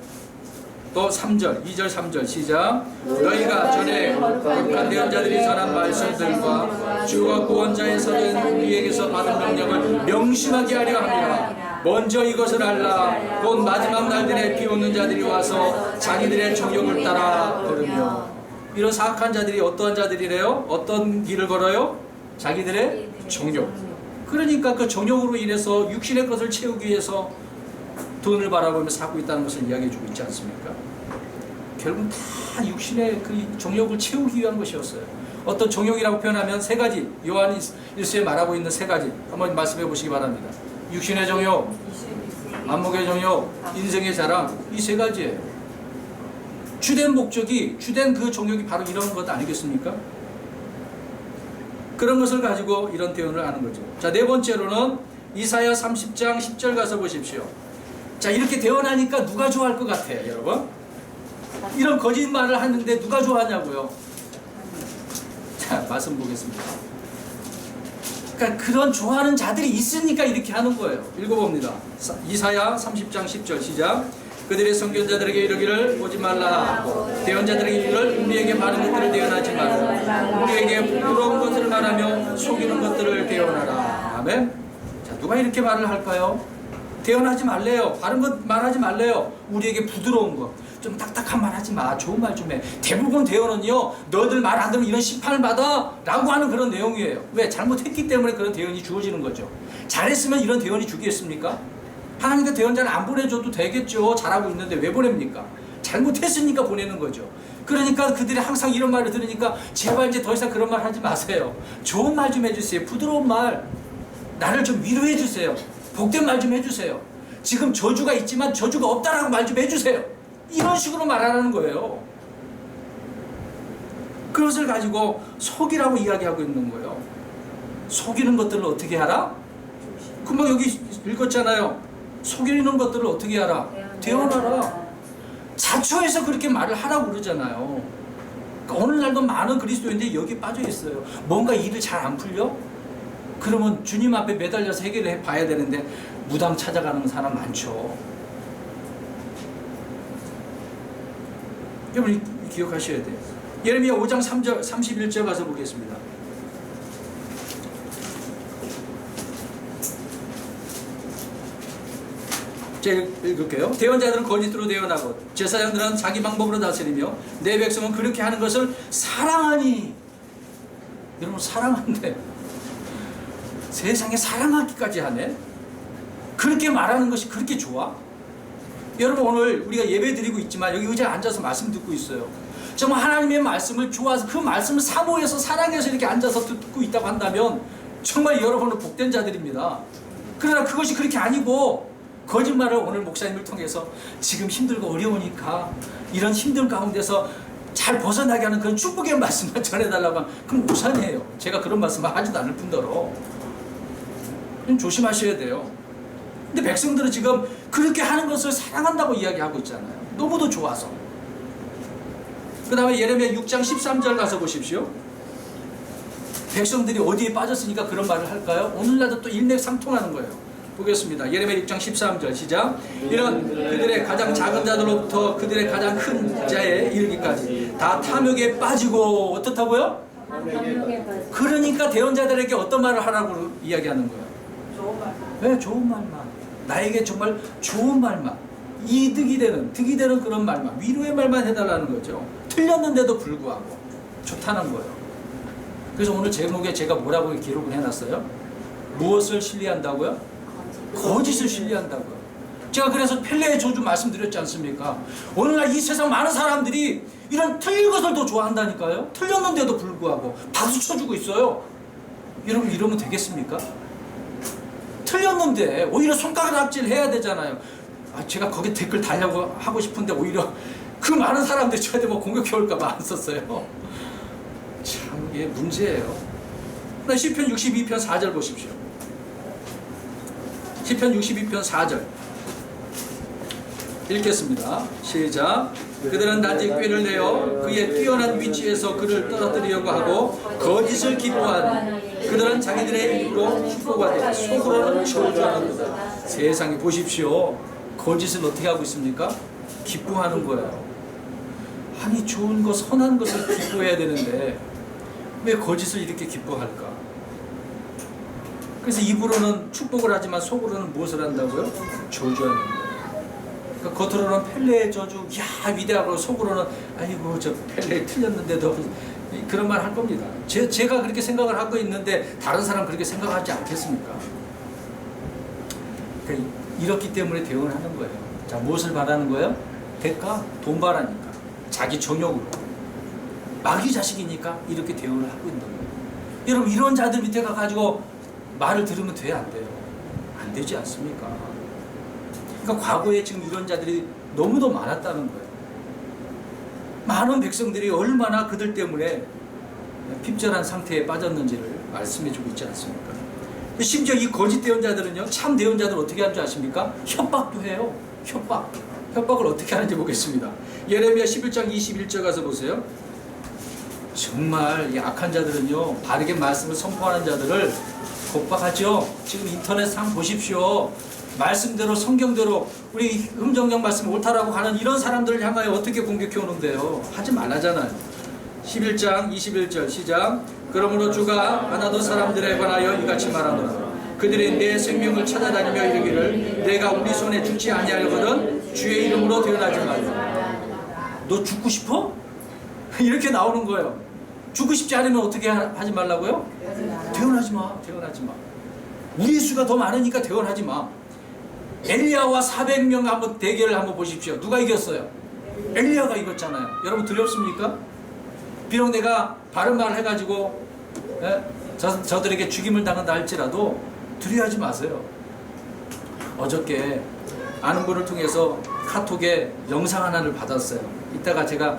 또 3절, 2절, 3절 시작. 너희가 전에 거룩한 대언자들이 전한 말씀들과 주와 구원자에서 된 우리에게서 받은 명령을 명심하게 하려 합니다. 먼저 이것을 알라. 곧 마지막 날들에 비오는 자들이 와서 자기들의 정욕을 따라 걸으며. 이런 사악한 자들이 어떠한 자들이래요? 어떤 길을 걸어요? 자기들의 정욕. 그러니까 그 정욕으로 인해서 육신의 것을 채우기 위해서 돈을 바라보며 살고 있다는 것을 이야기해주고 있지 않습니까? 결국 다 육신의 그 정욕을 채우기 위한 것이었어요. 어떤 정욕이라고 표현하면 세 가지, 요한 1서에 말하고 있는 세 가지 한번 말씀해 보시기 바랍니다. 육신의 정욕, 안목의 정욕, 인생의 자랑, 이 세 가지예요. 주된 목적이, 주된 그 정욕이 바로 이런 것 아니겠습니까? 그런 것을 가지고 이런 대언을 하는 거죠. 자, 네 번째로는 이사야 30장 10절 가서 보십시오. 자, 이렇게 대언하니까 누가 좋아할 것 같아요, 여러분? 이런 거짓말을 하는데 누가 좋아하냐고요? 자, 말씀 보겠습니다. 그러니까 그런 좋아하는 자들이 있으니까 이렇게 하는 거예요. 읽어봅니다. 이사야 30장 10절 시작. 그들의 선견자들에게 이르기를 보지 말라. 대언자들에게 이르기를 우리에게 바른 것들을 대언하지 말라. 우리에게 부끄러운 것을 말하며 속이는 것들을 대언하라. 아멘. 자, 누가 이렇게 말을 할까요? 대언하지 말래요. 바른 것 말하지 말래요. 우리에게 부드러운 것, 좀 딱딱한 말 하지 마. 좋은 말 좀 해. 대부분 대언은요, 너희들 말 안 들으면 이런 심판을 받아 라고 하는 그런 내용이에요. 왜? 잘못했기 때문에 그런 대언이 주어지는 거죠. 잘했으면 이런 대언이 주겠습니까? 하나님께 대언자를 안 보내줘도 되겠죠. 잘하고 있는데 왜 보냅니까? 잘못했으니까 보내는 거죠. 그러니까 그들이 항상 이런 말을 들으니까 제발 이제 더 이상 그런 말 하지 마세요. 좋은 말 좀 해주세요. 부드러운 말, 나를 좀 위로해 주세요. 복된 말 좀 해주세요. 지금 저주가 있지만 저주가 없다라고 말 좀 해주세요. 이런 식으로 말하는 거예요. 그것을 가지고 속이라고 이야기하고 있는 거예요. 속이는 것들을 어떻게 하라? 금방 여기 읽었잖아요. 속이는 것들을 어떻게 하라? 대언하라. 자초해서 그렇게 말을 하라고 그러잖아요. 그러니까 오늘날도 많은 그리스도인들이 여기 빠져 있어요. 뭔가 일을 잘 안 풀려? 그러면 주님 앞에 매달려서 해결해 봐야 되는데 무당 찾아가는 사람 많죠. 여러분 기억하셔야 돼요. 예레미야 5장 3절 31절 가서 보겠습니다. 제가 읽을게요. 대언자들은 거짓으로 대언하고 제사장들은 자기 방법으로 다스리며 내 백성은 그렇게 하는 것을 사랑하니. 여러분 사랑한대. 세상에 사랑하기까지 하네. 그렇게 말하는 것이 그렇게 좋아? 여러분 오늘 우리가 예배 드리고 있지만 여기 의자에 앉아서 말씀 듣고 있어요. 정말 하나님의 말씀을 좋아해서 그 말씀을 사모해서 사랑해서 이렇게 앉아서 듣고 있다고 한다면 정말 여러분은 복된 자들입니다. 그러나 그것이 그렇게 아니고 거짓말을 오늘 목사님을 통해서 지금 힘들고 어려우니까 이런 힘든 가운데서 잘 벗어나게 하는 그런 축복의 말씀만 전해달라고 하면 그럼 우산이에요. 제가 그런 말씀을 하지도 않을 뿐더러 좀 조심하셔야 돼요. 근데 백성들은 지금 그렇게 하는 것을 사랑한다고 이야기하고 있잖아요. 너무도 좋아서. 그 다음에 예레미야 6장 13절 가서 보십시오. 백성들이 어디에 빠졌으니까 그런 말을 할까요? 오늘날도 또 일맥상통하는 거예요. 보겠습니다. 예레미야 6장 13절 시작. 이런 그들의 가장 작은 자들로부터 그들의 가장 큰 자에 이르기까지 다 탐욕에 빠지고 어떻다고요? 그러니까 대언자들에게 어떤 말을 하라고 이야기하는 거예요? 좋은 말. 네, 좋은 말만. 나에게 정말 좋은 말만. 이득이 되는, 득이 되는 그런 말만. 위로의 말만 해달라는 거죠. 틀렸는데도 불구하고 좋다는 거예요. 그래서 오늘 제목에 제가 뭐라고 기록을 해놨어요? 무엇을 신뢰한다고요? 거짓을 신뢰한다고요. 제가 그래서 펠레의 저주 말씀드렸지 않습니까? 오늘날 이 세상 많은 사람들이 이런 틀린 것을 더 좋아한다니까요. 틀렸는데도 불구하고 박수 쳐주고 있어요. 여러분 이러면 되겠습니까? 틀렸는데 오히려 손가락질 해야 되잖아요. 제가 거기 댓글 달려고 하고 싶은데 오히려 그 많은 사람들이 저한테 뭐 공격해 올까봐 안 썼어요. 참 이게 문제예요. 시편 62편 4절 보십시오. 시편 62편 4절 읽겠습니다. 시작. 그들은 낮에 꾀를 내어 그의 뛰어난 위치에서 그를 떨어뜨리려고 하고 거짓을 기뻐하니 그들은 자기들의 입으로 축복하되 속으로는 저주하는도다. 세상에 보십시오. 거짓을 어떻게 하고 있습니까? 기뻐하는 거예요. 아니 좋은 것, 선한 것을 기뻐해야 되는데 왜 거짓을 이렇게 기뻐할까? 그래서 입으로는 축복을 하지만 속으로는 무엇을 한다고요? 저주하는 거예요. 그러니까 겉으로는 펠레의 저주, 야 위대하고, 속으로는 아이고 저 펠레 틀렸는데도, 그런 말 할 겁니다. 제가 그렇게 생각을 하고 있는데 다른 사람 그렇게 생각하지 않겠습니까? 그러니까 이렇기 때문에 대응을 하는 거예요. 자, 무엇을 바라는 거예요? 대가? 돈 바라니까. 자기 정욕으로. 마귀 자식이니까 이렇게 대응을 하고 있는 거예요. 여러분 이런 자들 밑에 가가지고 말을 들으면 돼요, 안 돼요? 안 되지 않습니까? 그러니까 과거에 지금 이런 자들이 너무도 많았다는 거예요. 많은 백성들이 얼마나 그들 때문에 핍절한 상태에 빠졌는지를 말씀해주고 있지 않습니까? 심지어 이 거짓 대언자들은요, 참 대언자들 어떻게 하는 줄 아십니까? 협박도 해요. 협박을 어떻게 하는지 보겠습니다. 예레미야 11장 21절 가서 보세요. 정말 이 악한 자들은요, 바르게 말씀을 선포하는 자들을 겁박하죠. 지금 인터넷상 보십시오. 말씀대로, 성경대로 우리 흠정령 말씀 옳다라고 하는 이런 사람들을 향하여 어떻게 공격해 오는데요? 하지 말라잖아요. 11장 21절 시작. 그러므로 주가 가나도 사람들에 관하여 이같이 말하노라. 그들이 내 생명을 찾아다니며 이르기를 내가 우리 손에 죽지 아니하려거든 주의 이름으로 대언하지 말라. 너 죽고 싶어? 이렇게 나오는 거예요. 죽고 싶지 않으면 어떻게 하지 말라고요? 대언하지 마. 우리 수가 더 많으니까 대언하지 마. 엘리야와 400명 한번 대결을 한번 보십시오. 누가 이겼어요? 엘리야가 이겼잖아요. 여러분 두렵습니까? 비록 내가 바른 말을 해가지고 저들에게 죽임을 당한다 할지라도 두려워하지 마세요. 어저께 아는 분을 통해서 카톡에 영상 하나를 받았어요. 이따가 제가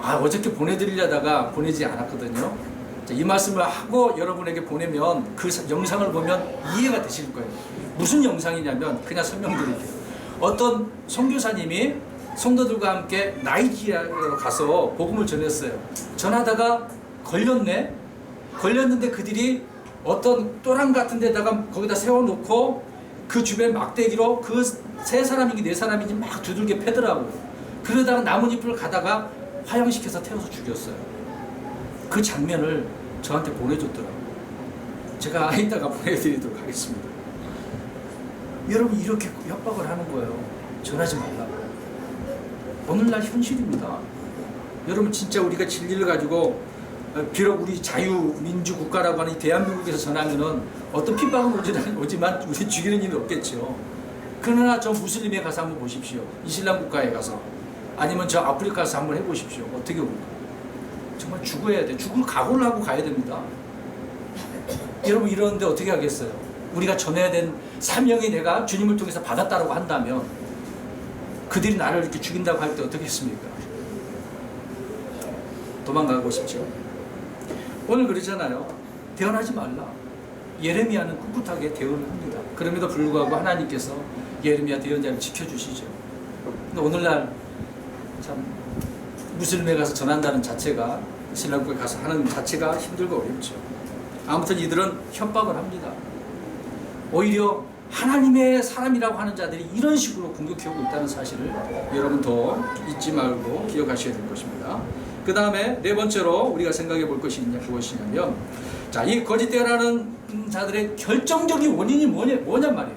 어저께 보내드리려다가 보내지 않았거든요. 이 말씀을 하고 여러분에게 보내면 그 영상을 보면 이해가 되실 거예요. 무슨 영상이냐면 그냥 설명드릴게요. 어떤 선교사님이 성도들과 함께 나이지리아로 가서 복음을 전했어요. 전하다가 걸렸는데 그들이 어떤 또랑 같은 데다가 거기다 세워놓고 그 주변 막대기로 그 3사람인지 4사람인지 막 두들겨 패더라고요. 그러다가 나뭇잎을 가다가 화형시켜서 태워서 죽였어요. 그 장면을 저한테 보내줬더라고요. 제가 이따가 보내드리도록 하겠습니다. 여러분 이렇게 협박을 하는 거예요. 전하지 말라고. 오늘날 현실입니다. 여러분 진짜 우리가 진리를 가지고 비록 우리 자유민주국가라고 하는 이 대한민국에서 전하면은 어떤 핍박은 오지만 우리 죽이는 일은 없겠죠. 그러나 저 무슬림에 가서 한번 보십시오. 이슬람 국가에 가서 아니면 저 아프리카 가서 한번 해보십시오. 어떻게 올까? 정말 죽어야 돼. 죽을 각오를 하고 가야 됩니다. 여러분 이러는데 어떻게 하겠어요? 우리가 전해야 된 사명이 내가 주님을 통해서 받았다고 한다면 그들이 나를 이렇게 죽인다고 할 때 어떻게 했습니까? 도망가고 싶죠. 오늘 그러잖아요. 대언하지 말라. 예레미야는 꿋꿋하게 대언을 합니다. 그럼에도 불구하고 하나님께서 예레미야 대언자를 지켜주시죠. 근데 오늘날 참 무슬림에 가서 전한다는 자체가, 신랑국에 가서 하는 자체가 힘들고 어렵죠. 아무튼 이들은 협박을 합니다. 오히려 하나님의 사람이라고 하는 자들이 이런 식으로 공격해오고 있다는 사실을 여러분 더 잊지 말고 기억하셔야 될 것입니다. 그 다음에 네 번째로 우리가 생각해 볼 것이 무엇이냐면, 자, 이 거짓 대언하는 자들의 결정적인 원인이 뭐냔 말이에요.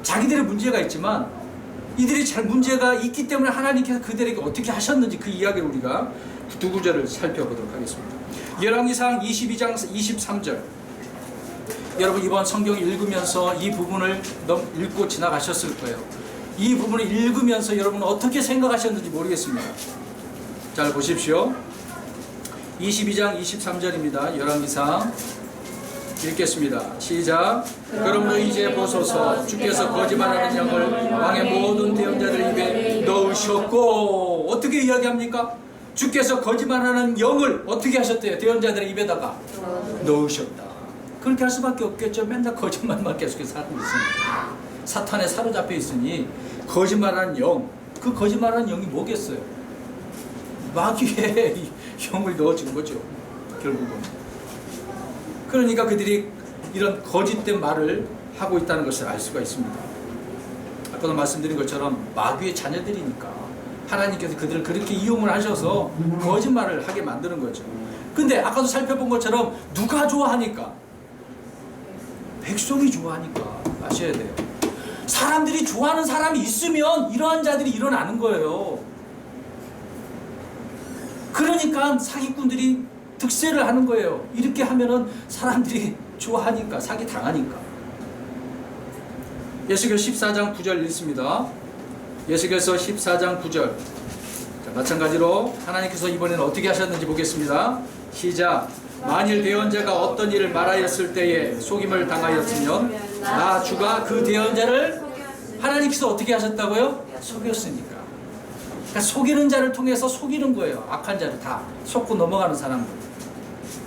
자기들의 문제가 있지만 이들이 잘 문제가 있기 때문에 하나님께서 그들에게 어떻게 하셨는지 그 이야기를 우리가 두 구절을 살펴보도록 하겠습니다. 열왕기상 22장 23절. 여러분 이번 성경 읽으면서 이 부분을 읽고 지나가셨을 거예요. 이 부분을 읽으면서 여러분 어떻게 생각하셨는지 모르겠습니다. 잘 보십시오. 22장 23절입니다. 열왕기상 읽겠습니다. 시작. 그러므로 이제 보소서, 주께서 거짓말하는 영을 왕의 모든 대언자들 입에 넣으셨고, 어떻게 이야기합니까? 주께서 거짓말하는 영을 어떻게 하셨대요? 대언자들의 입에다가 넣으셨다. 그렇게 할 수밖에 없겠죠. 맨날 거짓말만 계속해서 하고 있으니까. 사탄에 사로잡혀 있으니 거짓말하는 영, 그 거짓말하는 영이 뭐겠어요? 마귀의 영을 넣어준 거죠. 결국은. 그러니까 그들이 이런 거짓된 말을 하고 있다는 것을 알 수가 있습니다. 아까도 말씀드린 것처럼 마귀의 자녀들이니까 하나님께서 그들을 그렇게 이용을 하셔서 거짓말을 하게 만드는 거죠. 근데 아까도 살펴본 것처럼 누가 좋아하니까? 백성이 좋아하니까 아셔야 돼요. 사람들이 좋아하는 사람이 있으면 이러한 자들이 일어나는 거예요. 그러니까 사기꾼들이 득세를 하는 거예요. 이렇게 하면은 사람들이 좋아하니까, 사기 당하니까. 예수계서 14장 9절 읽습니다. 예수계서 14장 9절. 자, 마찬가지로 하나님께서 이번에는 어떻게 하셨는지 보겠습니다. 시작. 만일 대언자가 어떤 일을 말하였을 때에 속임을 당하였으면 나 주가 그 대언자를 하나님께서 어떻게 하셨다고요? 속였으니까. 그러니까 속이는 자를 통해서 속이는 거예요. 악한 자를 다 속고 넘어가는 사람들.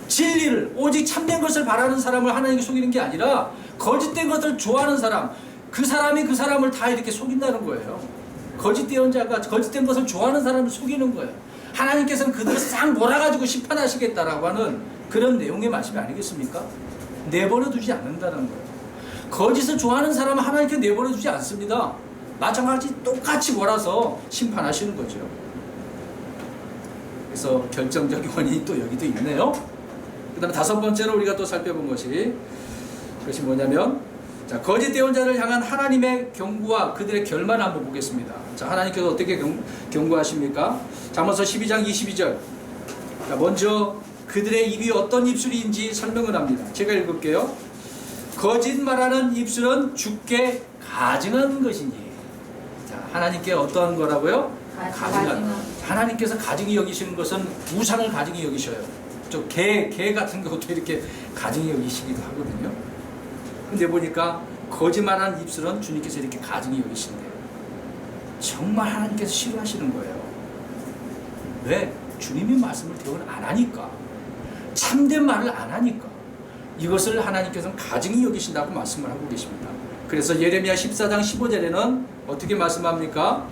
진리를 오직 참된 것을 바라는 사람을 하나님께 속이는 게 아니라 거짓된 것을 좋아하는 사람, 그 사람이 그 사람을 다 이렇게 속인다는 거예요. 거짓 예언자가 거짓된 것을 좋아하는 사람을 속이는 거예요. 하나님께서는 그들을 싹 몰아가지고 심판하시겠다라고 하는 그런 내용의 말씀이 아니겠습니까? 내버려 두지 않는다는 거예요. 거짓을 좋아하는 사람은 하나님께 내버려 두지 않습니다. 마찬가지 똑같이 몰아서 심판하시는 거죠. 그래서 결정적인 원인이 또 여기도 있네요. 그 다음에 다섯 번째로 우리가 또 살펴본 것이 그것이 뭐냐면, 자, 거짓 대언자를 향한 하나님의 경고와 그들의 결말을 한번 보겠습니다. 자, 하나님께서 어떻게 경고하십니까? 잠언서 12장 22절. 자, 먼저 그들의 입이 어떤 입술인지 설명을 합니다. 제가 읽을게요. 거짓말하는 입술은 주께 가증한 것이니. 자, 하나님께 어떠한 거라고요? 가증한. 하나님께서 가증히 여기시는 것은 우상을 가증히 여기셔요. 저 개 같은 것도 이렇게 가증히 여기시기도 하거든요. 근데 보니까 거짓말하는 입술은 주님께서 이렇게 가증히 여기신대요. 정말 하나님께서 싫어하시는 거예요. 왜? 주님의 말씀을 대언 안 하니까. 참된 말을 안 하니까. 이것을 하나님께서는 가증히 여기신다고 말씀을 하고 계십니다. 그래서 예레미야 14장 15절에는 어떻게 말씀합니까?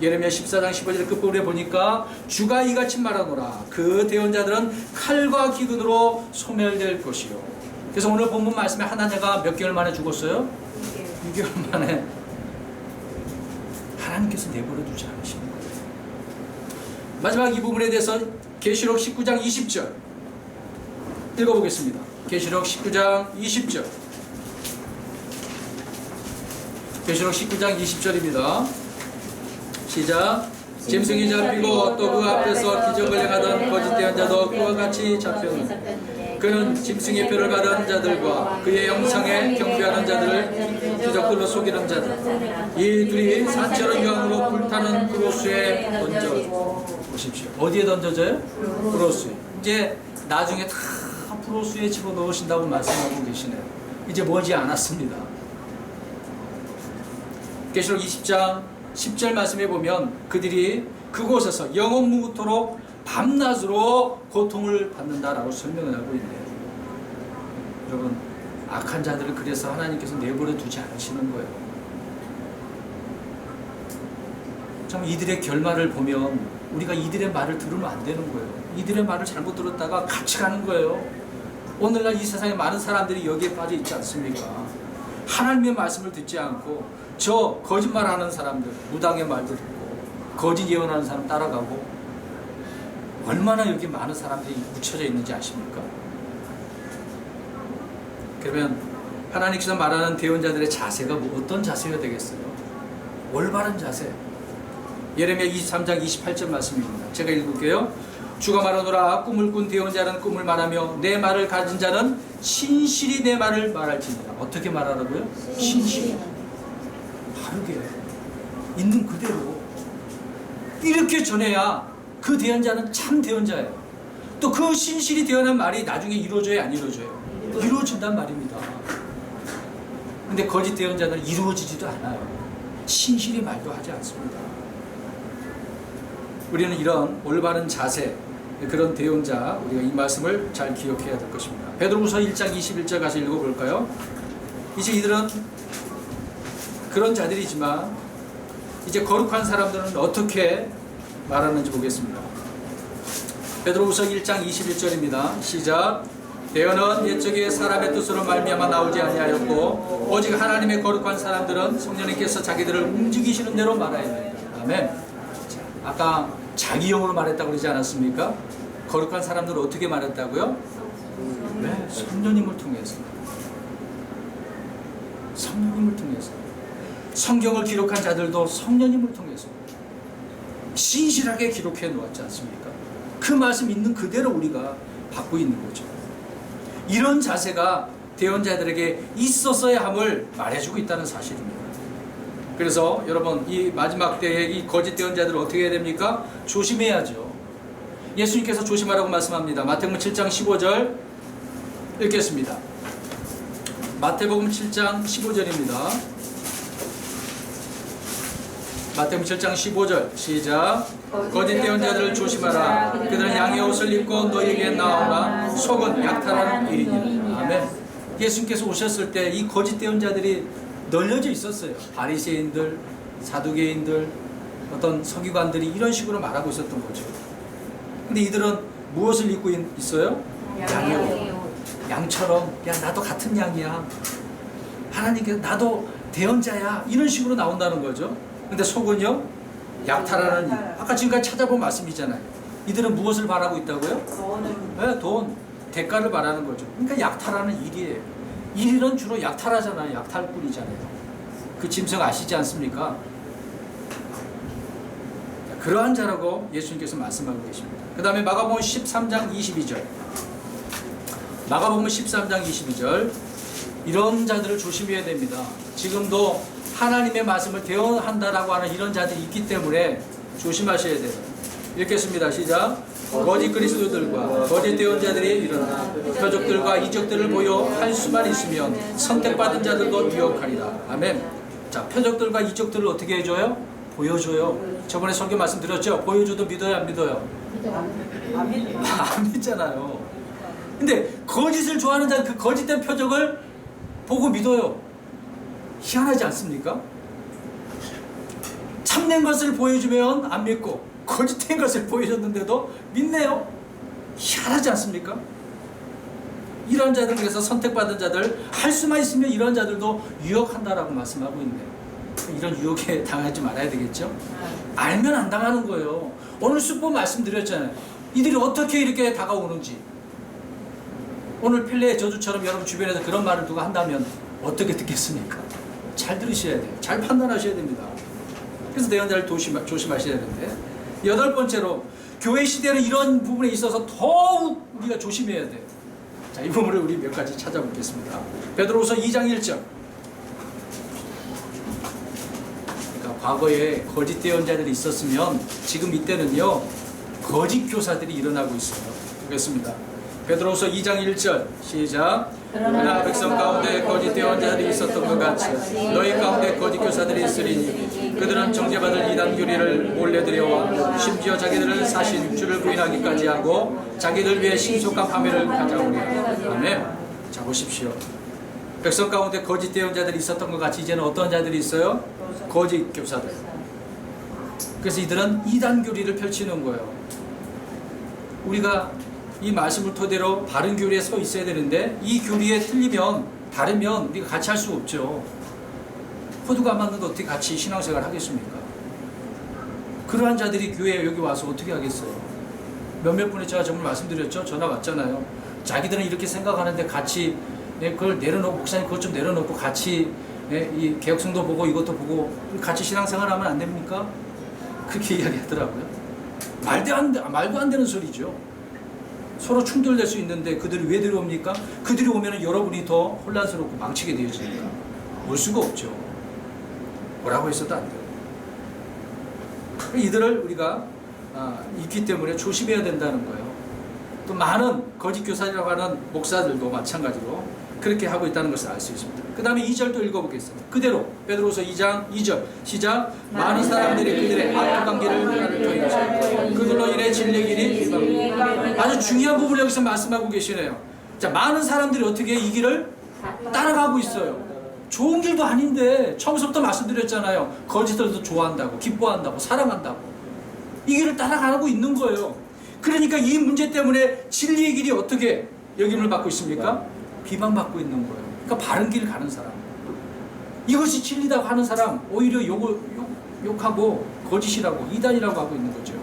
예레미야 14장 15절 끝부분에 보니까 주가 이같이 말하노라. 그 대언자들은 칼과 기근으로 소멸될 것이요. 그래서 오늘 본문 말씀에 하나냐가 몇 개월 만에 죽었어요? 6개월 만에. 하나님께서 내버려 두지 않으시는 거예요. 마지막 이 부분에 대해서 계시록 19장 20절 읽어보겠습니다. 계시록 19장 20절. 계시록 19장 20절입니다. 시작. 짐승이 잡히고 또 그 앞에서 기적을 행하던 거짓된 자도 그와 같이 잡혔노라. 그는 짐승의 표를 받은 자들과 그의 영상에 경배하는 자들을 기적들로 속이는 자들, 이 둘이 산채로 유황으로 불타는 브로스에 던져 보십시오. 어디에 던져져요? 브로스에. 이제 나중에 다 브로스에 집어넣으신다고 말씀하고 계시네요. 이제 머지 않았습니다. 계시록 20장 10절 말씀에 보면 그들이 그곳에서 영원무토록 밤낮으로 고통을 받는다라고 설명을 하고 있네요. 여러분, 악한 자들을 그래서 하나님께서 내버려 두지 않으시는 거예요. 참 이들의 결말을 보면 우리가 이들의 말을 들으면 안 되는 거예요. 이들의 말을 잘못 들었다가 같이 가는 거예요. 오늘날 이 세상에 많은 사람들이 여기에 빠져 있지 않습니까? 하나님의 말씀을 듣지 않고 저 거짓말하는 사람들, 무당의 말도 듣고 거짓 예언하는 사람 따라가고, 얼마나 여기 많은 사람들이 묻혀져 있는지 아십니까? 그러면 하나님께서 말하는 대언자들의 자세가 어떤 자세가 되겠어요? 올바른 자세. 예레미야 23장 28절 말씀입니다. 제가 읽을게요. 주가 말하노라. 꿈을 꾼 대언자는 꿈을 말하며 내 말을 가진 자는 신실히 내 말을 말할지니라. 어떻게 말하라고요? 신실히. 다르게 있는 그대로 이렇게 전해야 그 대언자는 참 대언자예요. 또 그 신실히 대언한 말이 나중에 이루어져요, 안 이루어져요? 이루어진단 말입니다. 근데 거짓 대언자는 이루어지지도 않아요. 신실히 말도 하지 않습니다. 우리는 이런 올바른 자세, 그런 대언자, 우리가 이 말씀을 잘 기억해야 될 것입니다. 베드로후서 1장 21절 가서 읽어볼까요? 이제 이들은 그런 자들이지만 이제 거룩한 사람들은 어떻게 말하는지 보겠습니다. 베드로후서 1장 21절입니다. 시작. 대언은 옛적에 사람의 뜻으로 말미암아 나오지 아니하였고 오직 하나님의 거룩한 사람들은 성령님께서 자기들을 움직이시는 대로 말하야 된다. 아멘. 자, 아까 자기 영으로 말했다고 그러지 않았습니까? 거룩한 사람들은 어떻게 말했다고요? 네, 성령님을 통해서. 성령님을 통해서. 성경을 기록한 자들도 성령님을 통해서 신실하게 기록해 놓았지 않습니까? 그 말씀 있는 그대로 우리가 받고 있는 거죠. 이런 자세가 대언자들에게 있었어야 함을 말해주고 있다는 사실입니다. 그래서 여러분, 이 마지막 때에 이 거짓 대언자들을 어떻게 해야 됩니까? 조심해야죠. 예수님께서 조심하라고 말씀합니다. 마태복음 7장 15절 읽겠습니다. 마태복음 7장 15절입니다. 마태복음 7장 15절 시작. 거짓 대언자들을 조심하라. 그들은 양의 옷을 입고 너희에게 나오나 속은 약탈하는 일이니라. 아멘. 예수님께서 오셨을 때 이 거짓 대언자들이 널려져 있었어요. 바리새인들, 사두개인들, 어떤 서기관들이 이런 식으로 말하고 있었던 거죠. 근데 이들은 무엇을 입고 있어요? 양의 옷. 양처럼, 야 나도 같은 양이야. 하나님께서 나도 대언자야. 이런 식으로 나온다는 거죠. 근데 속은요? 약탈하는 일. 아까 지금까지 찾아본 말씀이잖아요. 이들은 무엇을 바라고 있다고요? 네, 돈. 대가를 바라는 거죠. 그러니까 약탈하는 일이에요. 일은 주로 약탈하잖아요. 약탈꾼이잖아요. 그 짐승 아시지 않습니까? 그러한 자라고 예수님께서 말씀하고 계십니다. 그 다음에 마가복음 13장 22절. 마가복음 13장 22절. 이런 자들을 조심해야 됩니다. 지금도 하나님의 말씀을 대언한다라고 하는 이런 자들이 있기 때문에 조심하셔야 돼요. 읽겠습니다. 시작. 거짓 그리스도들과 거짓 대언자들이 일어나 표적들과 이적들을 보여 할 수만 있으면 선택받은 자들도 유혹하리라. 아멘. 자, 표적들과 이적들을 어떻게 해줘요? 보여줘요. 저번에 설교 말씀드렸죠? 보여줘도 믿어요, 안 믿어요? 안 믿잖아요. 근데 거짓을 좋아하는 자는 그 거짓된 표적을 보고 믿어요. 희한하지 않습니까? 참된 것을 보여주면 안 믿고 거짓된 것을 보여줬는데도 믿네요. 희한하지 않습니까? 이런 자들, 그래서 선택받은 자들, 할 수만 있으면 이런 자들도 유혹한다라고 말씀하고 있네요. 이런 유혹에 당하지 말아야 되겠죠? 알면 안 당하는 거예요. 오늘 수법 말씀드렸잖아요. 이들이 어떻게 이렇게 다가오는지. 오늘 필레의 저주처럼 여러분 주변에서 그런 말을 누가 한다면 어떻게 듣겠습니까? 잘 들으셔야 돼요. 잘 판단하셔야 됩니다. 그래서 대언자를 조심하셔야 되는데, 8번째로 교회 시대는 이런 부분에 있어서 더욱 우리가 조심해야 돼요. 자, 이 부분을 우리 몇 가지 찾아보겠습니다. 베드로후서 2장 1절. 그러니까 과거에 거짓 대언자들이 있었으면 지금 이때는요 거짓 교사들이 일어나고 있어요. 보겠습니다. 베드로후서 2장 1절 시작. 그러나 백성 가운데 거짓 대언자들이 있었던 것 같이 너희 가운데 거짓 교사들이 있으리니 그들은 정죄받을 이단 교리를 몰래 들여와 심지어 자기들을 사신 주를 부인하기까지 하고 자기들 위해 신속한 파멸을 가져오리라. 아멘. 자, 보십시오. 백성 가운데 거짓 대언자들이 있었던 것 같이 이제는 어떤 자들이 있어요? 거짓 교사들. 그래서 이들은 이단 교리를 펼치는 거예요. 우리가 이 말씀을 토대로 바른 교리에 서 있어야 되는데 이 교리에 틀리면, 다르면 우리가 같이 할 수 없죠. 호두가 안 맞는데 어떻게 같이 신앙생활 하겠습니까? 그러한 자들이 교회에 여기 와서 어떻게 하겠어요? 몇몇 분이 제가 정말 말씀드렸죠? 전화 왔잖아요. 자기들은 이렇게 생각하는데 같이 그걸 내려놓고, 목사님 그것 좀 내려놓고 같이 이 개혁성도 보고 이것도 보고 같이 신앙생활 하면 안 됩니까? 그렇게 이야기하더라고요. 말도 안 되는 소리죠. 서로 충돌될 수 있는데 그들이 왜 들어옵니까? 그들이 오면 여러분이 더 혼란스럽고 망치게 되어지니까 올 수가 없죠. 뭐라고 했어도 안 돼요. 이들을 우리가 있기 때문에 조심해야 된다는 거예요. 또 많은 거짓 교사라고 하는 목사들도 마찬가지로 그렇게 하고 있다는 것을 알 수 있습니다. 그 다음에 2절도 읽어보겠습니다. 그대로 베드로후서 2장 2절 시작. 많은 사람들이 그들의 악독한 길을 통해서 그들로 인해 진리의 길이 아주 중요한 부분을 여기서 말씀하고 계시네요. 자, 많은 사람들이 어떻게 이 길을 따라가고 있어요. 좋은 길도 아닌데 처음부터 말씀드렸잖아요. 거짓들도 좋아한다고, 기뻐한다고, 사랑한다고 이 길을 따라가고 있는 거예요. 그러니까 이 문제 때문에 진리의 길이 어떻게 여김을 받고 있습니까? 비방받고 있는 거예요. 그러니까 바른 길 가는 사람, 이것이 진리다고 하는 사람 오히려 욕하고 거짓이라고 이단이라고 하고 있는 거죠.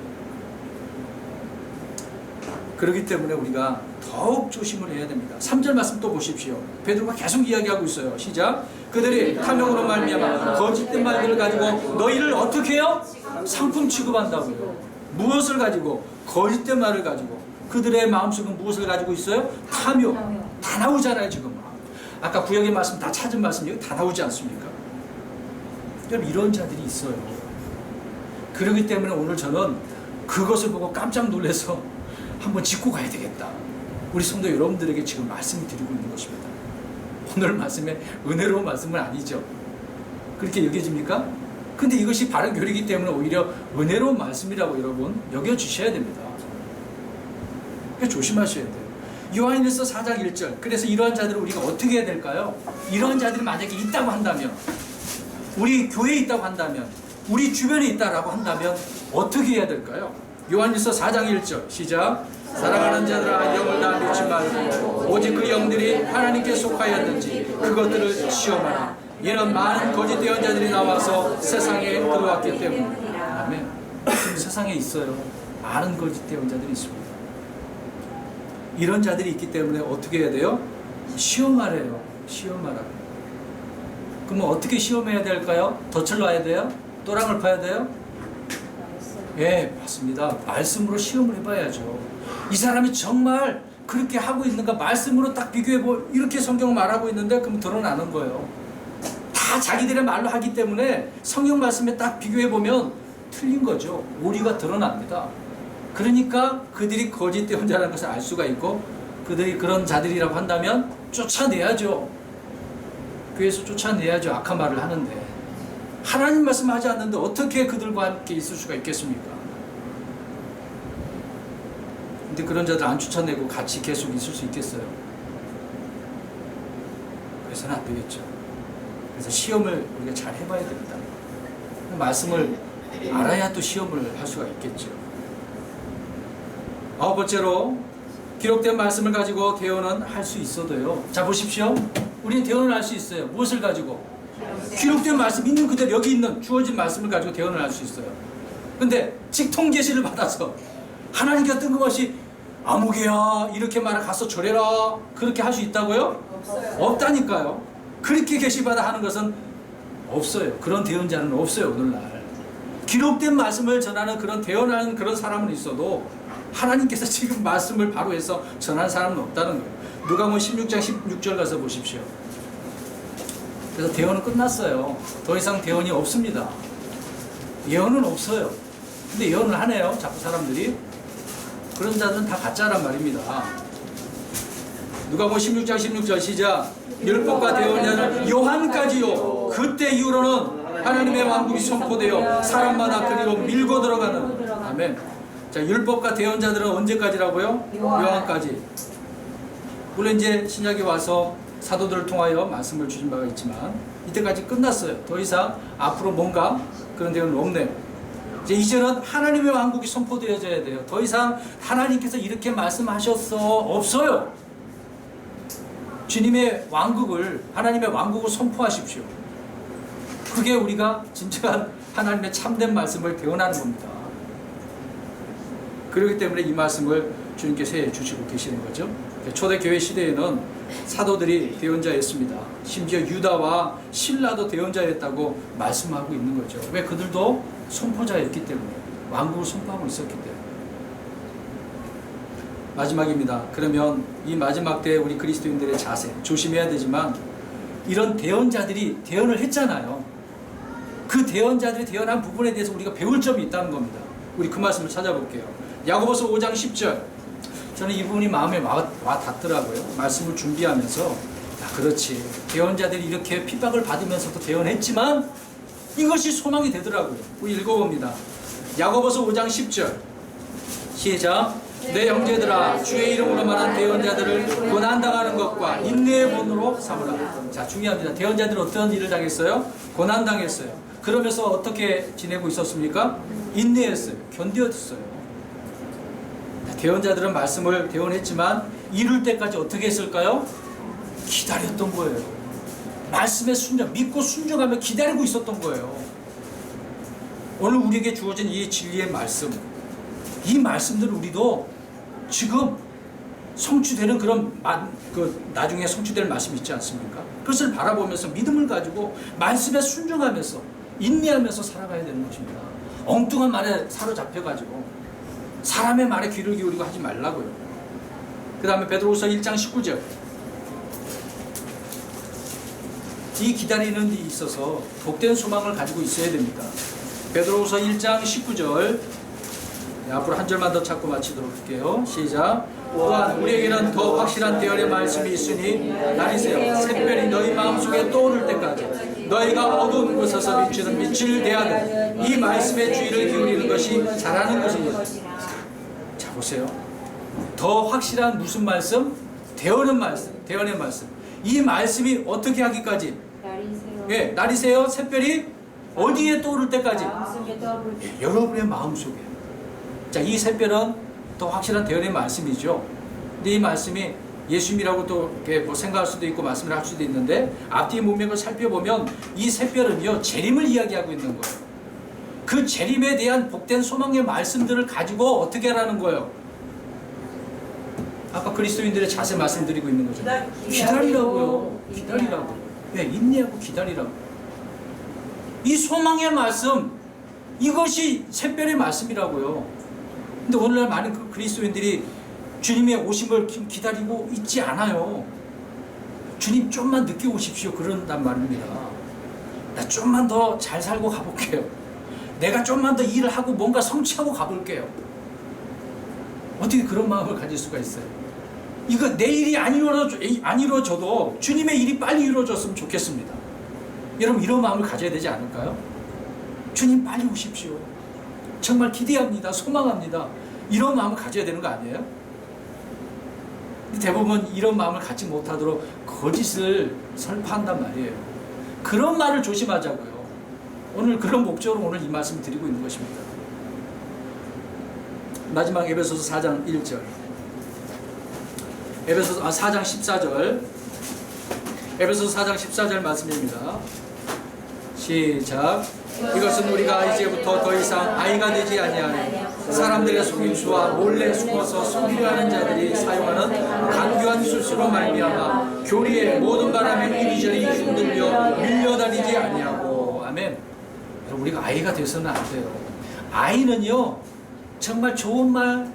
그렇기 때문에 우리가 더욱 조심을 해야 됩니다. 3절 말씀 또 보십시오. 베드로가 계속 이야기하고 있어요. 시작. 그들이 탐욕으로 말미암아 거짓된 말들을 가지고 너희를 어떻게 해요? 상품 취급한다고요. 무엇을 가지고? 거짓된 말을 가지고. 그들의 마음속은 무엇을 가지고 있어요? 탐욕. 다 나오잖아요 지금. 아까 구약의 말씀 다 찾은 말씀 여기 다 나오지 않습니까? 여러분 이런 자들이 있어요. 그렇기 때문에 오늘 저는 그것을 보고 깜짝 놀라서 한번 짚고 가야 되겠다. 우리 성도 여러분들에게 지금 말씀을 드리고 있는 것입니다. 오늘 말씀에 은혜로운 말씀은 아니죠. 그렇게 여겨집니까? 근데 이것이 바른 교리이기 때문에 오히려 은혜로운 말씀이라고 여러분 여겨주셔야 됩니다. 그러니까 조심하셔야 돼요. 요한일서 4장 1절. 그래서 이러한 자들을 우리가 어떻게 해야 될까요? 이러한 자들이 만약에 있다고 한다면, 우리 교회에 있다고 한다면, 우리 주변에 있다라고 한다면 어떻게 해야 될까요? 요한일서 4장 1절 시작. 사랑하는 자들아 영을 다 믿지 말고 오직 그 영들이 하나님께 속하였는지 그것들을 시험하라. 이는 많은 거짓 대언자들이 나와서 세상에 들어왔기 때문에. 아멘. 지금 세상에 있어요. 많은 거짓 대언자들이 있습니다. 이런 자들이 있기 때문에 어떻게 해야 돼요? 시험하래요. 시험하라. 그러면 어떻게 시험해야 될까요? 덫을 놔야 돼요? 또랑을 파야 돼요? 예, 맞습니다. 말씀으로 시험을 해봐야죠. 이 사람이 정말 그렇게 하고 있는가 말씀으로 딱 비교해보, 이렇게 성경 말하고 있는데 그럼 드러나는 거예요. 다 자기들의 말로 하기 때문에 성경 말씀에 딱 비교해보면 틀린 거죠. 오류가 드러납니다. 그러니까 그들이 거짓 대언자라는 것을 알 수가 있고 그들이 그런 자들이라고 한다면 쫓아내야죠. 교회에서 쫓아내야죠. 악한 말을 하는데 하나님 말씀하지 않는데 어떻게 그들과 함께 있을 수가 있겠습니까? 근데 그런 자들 안 쫓아내고 같이 계속 있을 수 있겠어요? 그래서는 안 되겠죠. 그래서 시험을 우리가 잘 해봐야 됩니다. 말씀을 알아야 또 시험을 할 수가 있겠죠. 9번째로 기록된 말씀을 가지고 대언은 할 수 있어도요. 자 보십시오. 우리는 대언을 할 수 있어요. 무엇을 가지고? 기록된 말씀 있는 그대로 여기 있는 주어진 말씀을 가지고 대언을 할 수 있어요. 근데 직통 계시를 받아서 하나님께서 뜬금없이 아무개야 이렇게 말을 가서 절해라 그렇게 할 수 있다고요? 없어요. 없다니까요. 그렇게 계시받아 하는 것은 없어요. 그런 대언자는 없어요. 오늘날 기록된 말씀을 전하는 그런 대언하는 그런 사람은 있어도 하나님께서 지금 말씀을 바로 해서 전한 사람은 없다는 거예요. 누가복음 16장 16절 가서 보십시오. 그래서 대언은 끝났어요. 더 이상 대언이 없습니다. 예언은 없어요. 근데 예언을 하네요. 자꾸 사람들이. 그런 자들은 다 가짜란 말입니다. 누가복음 16장 16절 시작. 율법과 대언자는 요한까지요. 그때 이후로는 하나님의 왕국이 선포되어 사람마다 그리로 밀고 들어가는. 아멘. 자, 율법과 대언자들은 언제까지라고요? 요한까지. 물론 이제 신약에 와서 사도들을 통하여 말씀을 주신 바가 있지만 이때까지 끝났어요. 더 이상 앞으로 뭔가 그런 대언은 없네요. 이제는 하나님의 왕국이 선포되어져야 돼요. 더 이상 하나님께서 이렇게 말씀하셨어 없어요. 주님의 왕국을, 하나님의 왕국을 선포하십시오. 그게 우리가 진정한 하나님의 참된 말씀을 대언하는 겁니다. 그렇기 때문에 이 말씀을 주님께서 해주시고 계시는 거죠. 초대교회 시대에는 사도들이 대언자였습니다. 심지어 유다와 신라도 대언자였다고 말씀하고 있는 거죠. 왜? 그들도 선포자였기 때문에, 왕국을 선포하고 있었기 때문에. 마지막입니다. 그러면 이 마지막 때 우리 그리스도인들의 자세 조심해야 되지만, 이런 대언자들이 대언을 했잖아요. 그 대언자들이 대언한 부분에 대해서 우리가 배울 점이 있다는 겁니다. 우리 그 말씀을 찾아볼게요. 야고보서 5장 10절. 저는 이 부분이 마음에 와 닿더라고요. 말씀을 준비하면서 그렇지, 대언자들이 이렇게 핍박을 받으면서도 대언했지만 이것이 소망이 되더라고요. 우리 읽어봅니다. 야고보서 5장 10절 시작. 내 형제들아, 주의 이름으로 말한 대언자들을 고난당하는 것과 인내의 본으로 삼으라. 자, 중요합니다. 대언자들은 어떤 일을 당했어요? 고난당했어요. 그러면서 어떻게 지내고 있었습니까? 인내했어요. 견디었어요. 대언자들은 말씀을 대언했지만 이룰 때까지 어떻게 했을까요? 기다렸던 거예요. 말씀에 믿고 순종하며 기다리고 있었던 거예요. 오늘 우리에게 주어진 이 진리의 말씀, 이 말씀들을 우리도 지금 성취되는 나중에 성취될 말씀 있지 않습니까? 그것을 바라보면서 믿음을 가지고 말씀에 순종하면서 인내하면서 살아가야 되는 것입니다. 엉뚱한 말에 사로잡혀가지고 사람의 말에 귀를 기울이고 하지 말라고요. 그 다음에 베드로후서 1장 19절, 이 기다리는 데 있어서 복된 소망을 가지고 있어야 됩니다. 베드로후서 1장 19절, 앞으로 한 절만 더 찾고 마치도록 할게요. 시작. 또한 우리에게는 더 확실한 대언의 말씀이 있으니 나리세요. 샛별이 너희 마음속에 떠오를 때까지 너희가 어두운 곳에서 비추는 빛을 대하는 이 말씀의 주의를 기울이는 것이 잘하는 것이니라. 자, 보세요. 더 확실한 무슨 말씀? 대언의 말씀. 이 말씀이 어떻게 하기까지? 예, 나리세요. 샛별이 어디에 떠오를 때까지? 예, 여러분의 마음속에. 자, 이 샛별은 더 확실한 대언의 말씀이죠. 근데 이 말씀이 예수님이라고 또 이렇게 뭐 생각할 수도 있고 말씀을 할 수도 있는데, 앞뒤 문맥을 살펴보면 이 샛별은요, 재림을 이야기하고 있는 거예요. 그 재림에 대한 복된 소망의 말씀들을 가지고 어떻게 하라는 거예요? 아까 그리스도인들의 자세 말씀드리고 있는 거죠. 기다리라고요. 기다리라고. 네, 인내하고 기다리라고. 이 소망의 말씀, 이것이 샛별의 말씀이라고요. 근데 오늘날 많은 그리스도인들이 주님의 오심을 기다리고 있지 않아요. 주님 좀만 늦게 오십시오, 그런단 말입니다. 나 좀만 더 잘 살고 가볼게요. 내가 좀만 더 일을 하고 뭔가 성취하고 가볼게요. 어떻게 그런 마음을 가질 수가 있어요? 이거 내 일이 안 이루어져도 주님의 일이 빨리 이루어졌으면 좋겠습니다. 여러분, 이런 마음을 가져야 되지 않을까요? 주님 빨리 오십시오. 정말 기대합니다. 소망합니다. 이런 마음을 가져야 되는 거 아니에요? 대부분 이런 마음을 갖지 못하도록 거짓을 설파한단 말이에요. 그런 말을 조심하자고요. 오늘 그런 목적으로 오늘 이 말씀을 드리고 있는 것입니다. 마지막 에베소서 4장 1절, 4장 14절, 에베소서 4장 14절 말씀입니다. 시작. 이것은 우리가 이제부터 더 이상 아이가 되지 아니하는 사람들의 속임수와 몰래 숨어서 속이려 하는 자들이 사용하는 간교한 술수로 말미암아 교리의 모든 바람에 이리저리 흔들려 밀려다니지 아니하고. 아멘. 여러분, 우리가 아이가 돼서는 안 돼요. 아이는요, 정말 좋은 말,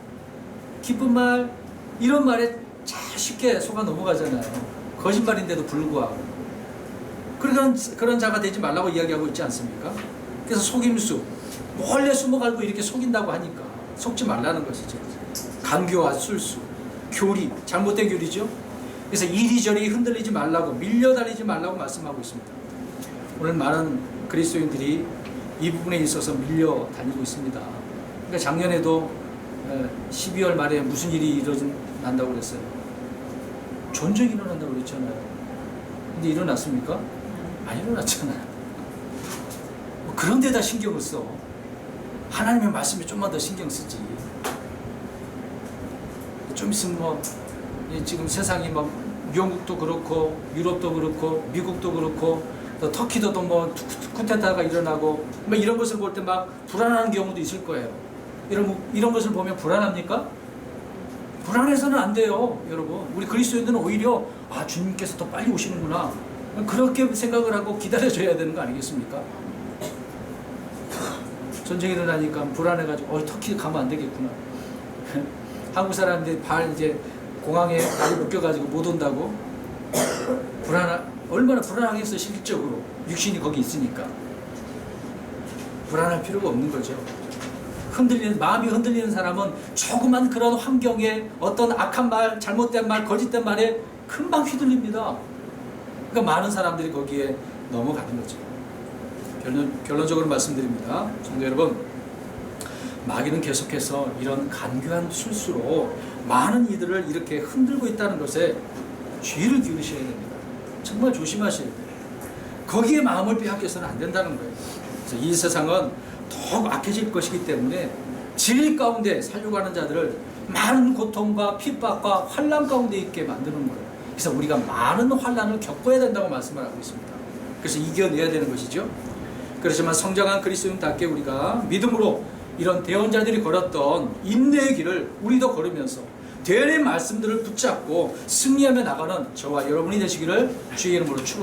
기쁜 말, 이런 말에 잘 쉽게 속아 넘어가잖아요. 거짓말인데도 불구하고. 그런 자가 되지 말라고 이야기하고 있지 않습니까? 그래서 속임수, 몰래 숨어가지고 이렇게 속인다고 하니까 속지 말라는 것이죠. 간교와 술수, 교리, 잘못된 교리죠. 그래서 이리저리 흔들리지 말라고, 밀려다니지 말라고 말씀하고 있습니다. 오늘 많은 그리스도인들이 이 부분에 있어서 밀려다니고 있습니다. 그러니까 작년에도 12월 말에 무슨 일이 일어난다고 그랬어요? 전쟁이 일어난다고 그랬잖아요. 근데 일어났습니까? 안 일어났잖아요. 뭐 그런 데다 신경을 써. 하나님의 말씀에 좀만 더 신경 쓰지. 좀 있으면 뭐 지금 세상이 막 영국도 그렇고 유럽도 그렇고 미국도 그렇고 또 터키도 또 뭐 쿠데타가 일어나고 뭐 이런 것을 볼 때 막 불안한 경우도 있을 거예요. 이런 것을 보면 불안합니까? 불안해서는 안 돼요, 여러분. 우리 그리스도인들은 오히려 주님께서 더 빨리 오시는구나, 그렇게 생각을 하고 기다려줘야 되는 거 아니겠습니까? 전쟁이 일어나니까 불안해가지고 터키 가면 안 되겠구나. 한국 사람들이 이제 공항에 발이 묶여가지고 못 온다고 얼마나 불안하겠어. 실질적으로 육신이 거기 있으니까 불안할 필요가 없는 거죠. 마음이 흔들리는 사람은 조그만 그런 환경에 어떤 악한 말, 잘못된 말, 거짓된 말에 금방 휘둘립니다. 그러니까 많은 사람들이 거기에 넘어가는 거죠. 결론적으로 말씀드립니다. 성도 여러분, 마귀는 계속해서 이런 간교한 술수로 많은 이들을 이렇게 흔들고 있다는 것에 주의를 기울이셔야 됩니다. 정말 조심하셔야 돼요. 거기에 마음을 빼앗겨서는 안 된다는 거예요. 그래서 이 세상은 더욱 악해질 것이기 때문에 진리 가운데 살려고 하는 자들을 많은 고통과 핍박과 환난 가운데 있게 만드는 거예요. 그래서 우리가 많은 환난을 겪어야 된다고 말씀을 하고 있습니다. 그래서 이겨내야 되는 것이죠. 그렇지만 성장한 그리스도인답게 우리가 믿음으로 이런 대언자들이 걸었던 인내의 길을 우리도 걸으면서 대언의 말씀들을 붙잡고 승리하며 나가는 저와 여러분이 되시기를 주의 이름으로 축원합니다.